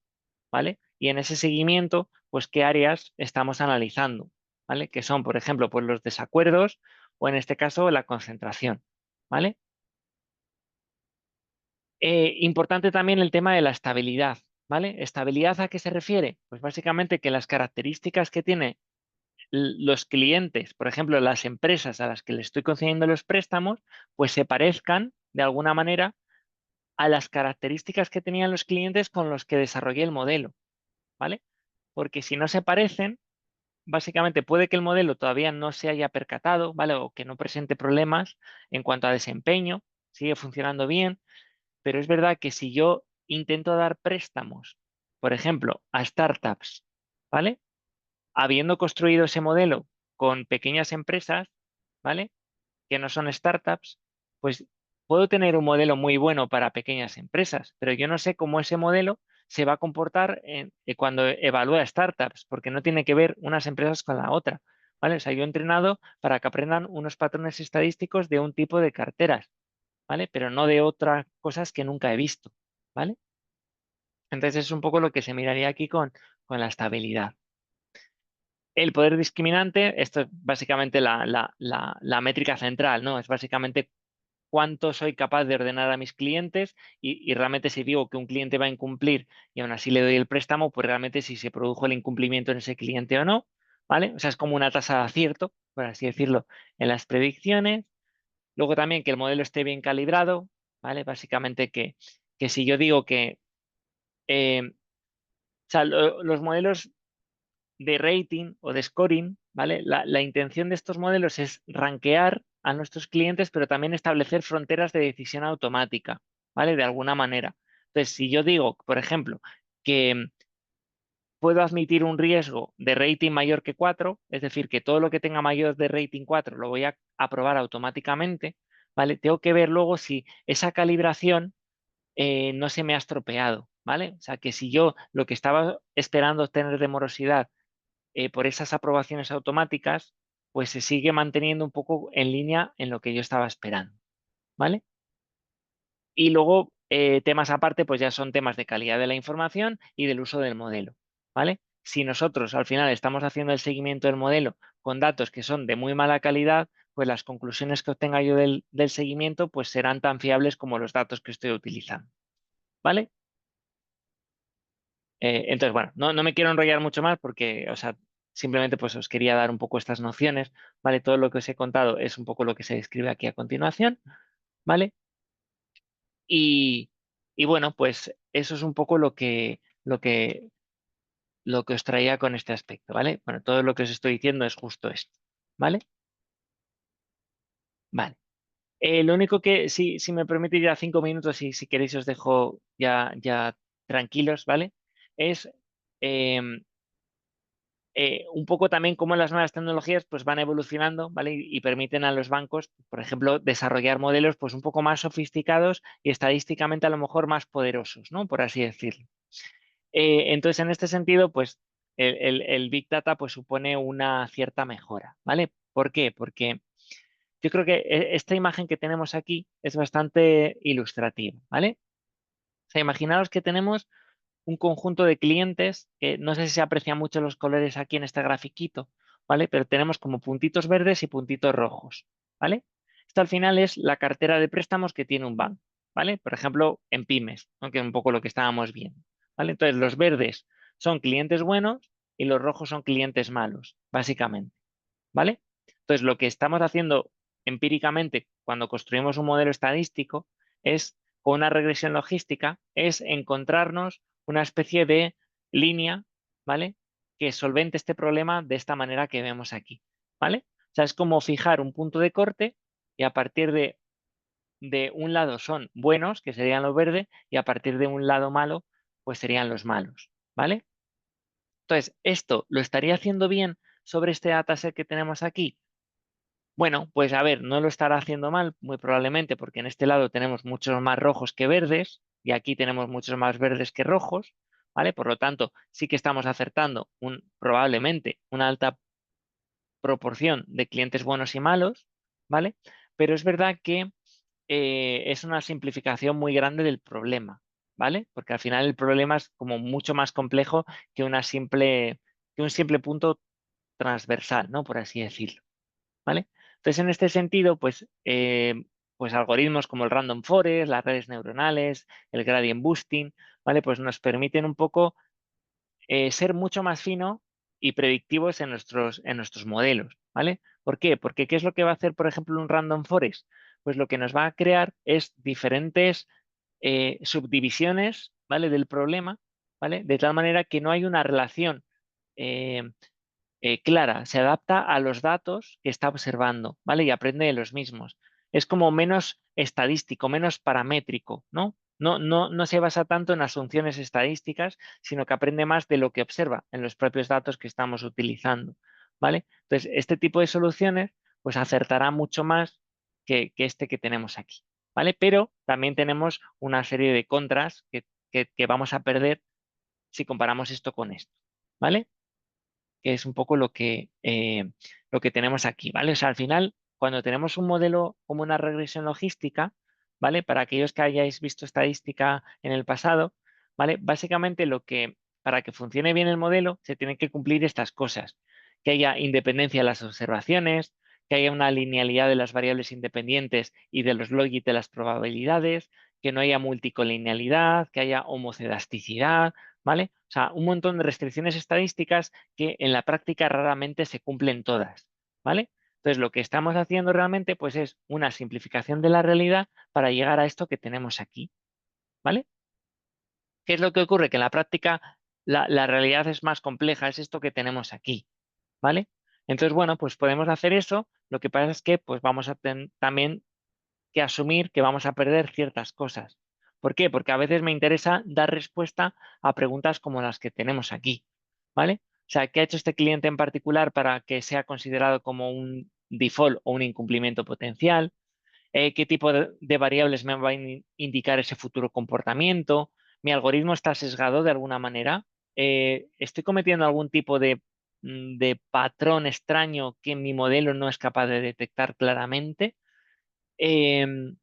¿vale? Y en ese seguimiento, pues, ¿qué áreas estamos analizando? ¿Vale? Que son, por ejemplo, pues los desacuerdos o en este caso la concentración, ¿vale? Importante también el tema de la estabilidad, ¿vale? ¿Estabilidad a qué se refiere? Pues básicamente que las características que tienen los clientes, por ejemplo, las empresas a las que le estoy concediendo los préstamos, pues se parezcan de alguna manera a las características que tenían los clientes con los que desarrollé el modelo, ¿vale? Porque si no se parecen, básicamente puede que el modelo todavía no se haya percatado, ¿vale? O que no presente problemas en cuanto a desempeño, sigue funcionando bien, pero es verdad que si yo intento dar préstamos, por ejemplo, a startups, ¿vale? Habiendo construido ese modelo con pequeñas empresas, ¿vale? Que no son startups, pues puedo tener un modelo muy bueno para pequeñas empresas, pero yo no sé cómo ese modelo se va a comportar cuando evalúa startups, porque no tiene que ver unas empresas con la otra, ¿vale? O sea, yo he entrenado para que aprendan unos patrones estadísticos de un tipo de carteras, ¿vale? Pero no de otras cosas que nunca he visto, ¿vale? Entonces es un poco lo que se miraría aquí con la estabilidad. El poder discriminante, esto es básicamente la métrica central, ¿no? Es básicamente cuánto soy capaz de ordenar a mis clientes y realmente si digo que un cliente va a incumplir y aún así le doy el préstamo, pues realmente si se produjo el incumplimiento en ese cliente o no, ¿vale? O sea, es como una tasa de acierto, por así decirlo, en las predicciones. Luego también que el modelo esté bien calibrado, ¿vale? Básicamente que si yo digo que o sea, los modelos de rating o de scoring, ¿vale? La intención de estos modelos es rankear a nuestros clientes, pero también establecer fronteras de decisión automática, ¿vale? De alguna manera. Entonces, si yo digo, por ejemplo, que puedo admitir un riesgo de rating mayor que 4, es decir, que todo lo que tenga mayor de rating 4 lo voy a aprobar automáticamente, ¿vale? Tengo que ver luego si esa calibración no se me ha estropeado, ¿vale? O sea, que si yo lo que estaba esperando obtener de morosidad por esas aprobaciones automáticas, pues se sigue manteniendo un poco en línea en lo que yo estaba esperando, ¿vale? Y luego temas aparte, pues ya son temas de calidad de la información y del uso del modelo, ¿vale? Si nosotros al final estamos haciendo el seguimiento del modelo con datos que son de muy mala calidad, pues las conclusiones que obtenga yo del seguimiento pues serán tan fiables como los datos que estoy utilizando, ¿vale? Entonces, bueno, no me quiero enrollar mucho más porque, o sea, simplemente pues os quería dar un poco estas nociones, ¿vale? Todo lo que os he contado es un poco lo que se describe aquí a continuación, ¿vale? Y, y bueno, pues eso es un poco lo que os traía con este aspecto, ¿vale? Bueno, todo lo que os estoy diciendo es justo esto, ¿vale? Vale. Lo único que, si me permitís ya 5 minutos y si queréis os dejo ya tranquilos, ¿vale? Es... em, un poco también cómo las nuevas tecnologías pues van evolucionando, ¿vale? Y permiten a los bancos, por ejemplo, desarrollar modelos pues un poco más sofisticados y estadísticamente a lo mejor más poderosos, ¿no? Por así decirlo. Entonces, en este sentido, pues el Big Data pues, supone una cierta mejora, ¿vale? ¿Por qué? Porque yo creo que esta imagen que tenemos aquí es bastante ilustrativa, ¿vale? O sea, imaginaos que tenemos un conjunto de clientes, que no sé si se aprecian mucho los colores aquí en este grafiquito, ¿vale? Pero tenemos como puntitos verdes y puntitos rojos, ¿vale? Esto al final es la cartera de préstamos que tiene un banco, ¿vale? Por ejemplo, en pymes, aunque es un poco lo que estábamos viendo, ¿vale? Entonces, los verdes son clientes buenos y los rojos son clientes malos, básicamente, ¿vale? Entonces, lo que estamos haciendo empíricamente cuando construimos un modelo estadístico es, con una regresión logística, es encontrarnos una especie de línea, ¿vale? Que solvente este problema de esta manera que vemos aquí, ¿vale? O sea, es como fijar un punto de corte y a partir de un lado son buenos, que serían los verdes, y a partir de un lado malo, pues serían los malos, ¿vale? Entonces, ¿esto lo estaría haciendo bien sobre este dataset que tenemos aquí? Bueno, pues a ver, no lo estará haciendo mal, muy probablemente, porque en este lado tenemos muchos más rojos que verdes y aquí tenemos muchos más verdes que rojos, ¿vale? Por lo tanto, sí que estamos acertando probablemente una alta proporción de clientes buenos y malos, ¿vale? Pero es verdad que es una simplificación muy grande del problema, ¿vale? Porque al final el problema es como mucho más complejo que que un simple punto transversal, ¿no? Por así decirlo. ¿Vale? Entonces, en este sentido, pues algoritmos como el random forest, las redes neuronales, el gradient boosting, ¿vale? Pues nos permiten un poco ser mucho más fino y predictivos en nuestros modelos, ¿vale? ¿Por qué? Porque ¿qué es lo que va a hacer, por ejemplo, un random forest? Pues lo que nos va a crear es diferentes subdivisiones, ¿vale? Del problema, ¿vale? De tal manera que no hay una relación eh, clara, se adapta a los datos que está observando, ¿vale? Y aprende de los mismos. Es como menos estadístico, menos paramétrico, ¿no? No se basa tanto en asunciones estadísticas, sino que aprende más de lo que observa en los propios datos que estamos utilizando, ¿vale? Entonces, este tipo de soluciones, pues acertará mucho más que este que tenemos aquí, ¿vale? Pero también tenemos una serie de contras que vamos a perder si comparamos esto con esto, ¿vale? Que es un poco lo que tenemos aquí, ¿vale? O sea, al final, cuando tenemos un modelo como una regresión logística, ¿vale? Para aquellos que hayáis visto estadística en el pasado, ¿vale? Básicamente para que funcione bien el modelo, se tienen que cumplir estas cosas, que haya independencia de las observaciones, que haya una linealidad de las variables independientes y de los logits de las probabilidades, que no haya multicolinealidad, que haya homocedasticidad, ¿vale? O sea, un montón de restricciones estadísticas que en la práctica raramente se cumplen todas, ¿vale? Entonces, lo que estamos haciendo realmente pues, es una simplificación de la realidad para llegar a esto que tenemos aquí, ¿vale? ¿Qué es lo que ocurre? Que en la práctica la realidad es más compleja, es esto que tenemos aquí, ¿vale? Entonces, bueno, pues podemos hacer eso. Lo que pasa es que pues vamos a también que asumir que vamos a perder ciertas cosas. ¿Por qué? Porque a veces me interesa dar respuesta a preguntas como las que tenemos aquí, ¿vale? O sea, ¿qué ha hecho este cliente en particular para que sea considerado como un default o un incumplimiento potencial? ¿Qué tipo de variables me va a indicar ese futuro comportamiento? ¿Mi algoritmo está sesgado de alguna manera? ¿Estoy cometiendo algún tipo de patrón extraño que mi modelo no es capaz de detectar claramente? Em,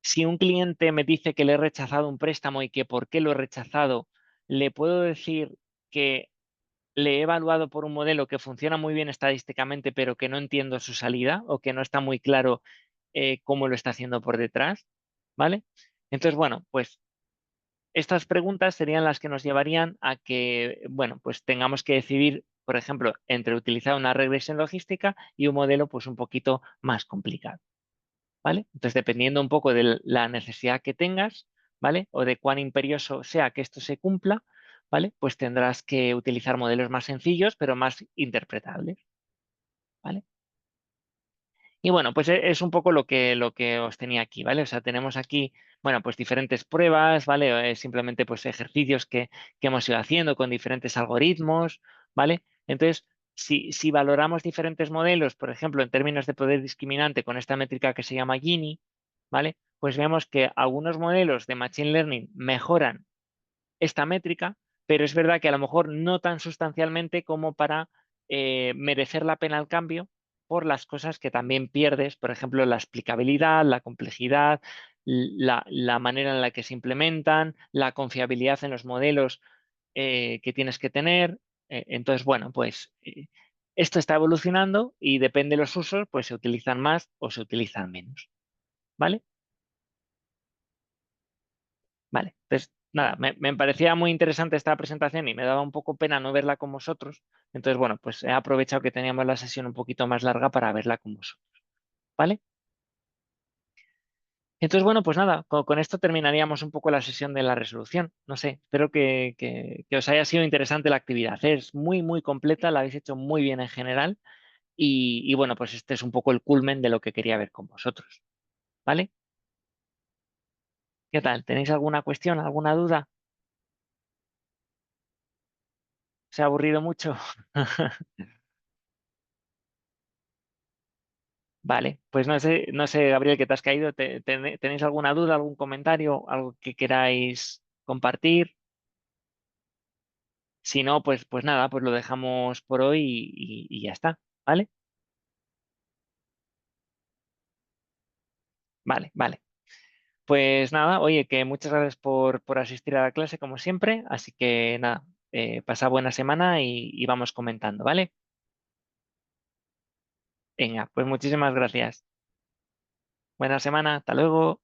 si un cliente me dice que le he rechazado un préstamo y que por qué lo he rechazado, le puedo decir que le he evaluado por un modelo que funciona muy bien estadísticamente, pero que no entiendo su salida o que no está muy claro cómo lo está haciendo por detrás, ¿vale? Entonces, bueno, pues estas preguntas serían las que nos llevarían a que, bueno, pues tengamos que decidir, por ejemplo, entre utilizar una regresión logística y un modelo pues un poquito más complicado. ¿Vale? Entonces, dependiendo un poco de la necesidad que tengas, ¿vale? O de cuán imperioso sea que esto se cumpla, ¿vale? Pues tendrás que utilizar modelos más sencillos, pero más interpretables, ¿vale? Y bueno, pues es un poco lo que os tenía aquí, ¿vale? O sea, tenemos aquí, bueno, pues diferentes pruebas, ¿vale? Simplemente pues ejercicios que hemos ido haciendo con diferentes algoritmos, ¿vale? Entonces, si valoramos diferentes modelos, por ejemplo, en términos de poder discriminante con esta métrica que se llama Gini, ¿vale? Pues vemos que algunos modelos de Machine Learning mejoran esta métrica, pero es verdad que a lo mejor no tan sustancialmente como para merecer la pena el cambio por las cosas que también pierdes, por ejemplo, la explicabilidad, la complejidad, la manera en la que se implementan, la confiabilidad en los modelos que tienes que tener. Entonces, bueno, pues esto está evolucionando y depende de los usos, pues se utilizan más o se utilizan menos. ¿Vale? Vale, pues nada, me parecía muy interesante esta presentación y me daba un poco pena no verla con vosotros. Entonces, bueno, pues he aprovechado que teníamos la sesión un poquito más larga para verla con vosotros. ¿Vale? Entonces, bueno, pues nada, con esto terminaríamos un poco la sesión de la resolución. No sé, espero que os haya sido interesante la actividad. Es muy, muy completa, la habéis hecho muy bien en general y bueno, pues este es un poco el culmen de lo que quería ver con vosotros. ¿Vale? ¿Qué tal? ¿Tenéis alguna cuestión, alguna duda? ¿Se ha aburrido mucho? Vale, pues no sé, Gabriel, ¿qué te has caído? ¿Tenéis alguna duda, algún comentario, algo que queráis compartir? Si no, pues nada, pues lo dejamos por hoy y ya está, ¿vale? Vale, vale. Pues nada, oye, que muchas gracias por asistir a la clase como siempre, así que nada, pasa buena semana y vamos comentando, ¿vale? Venga, pues muchísimas gracias. Buena semana, hasta luego.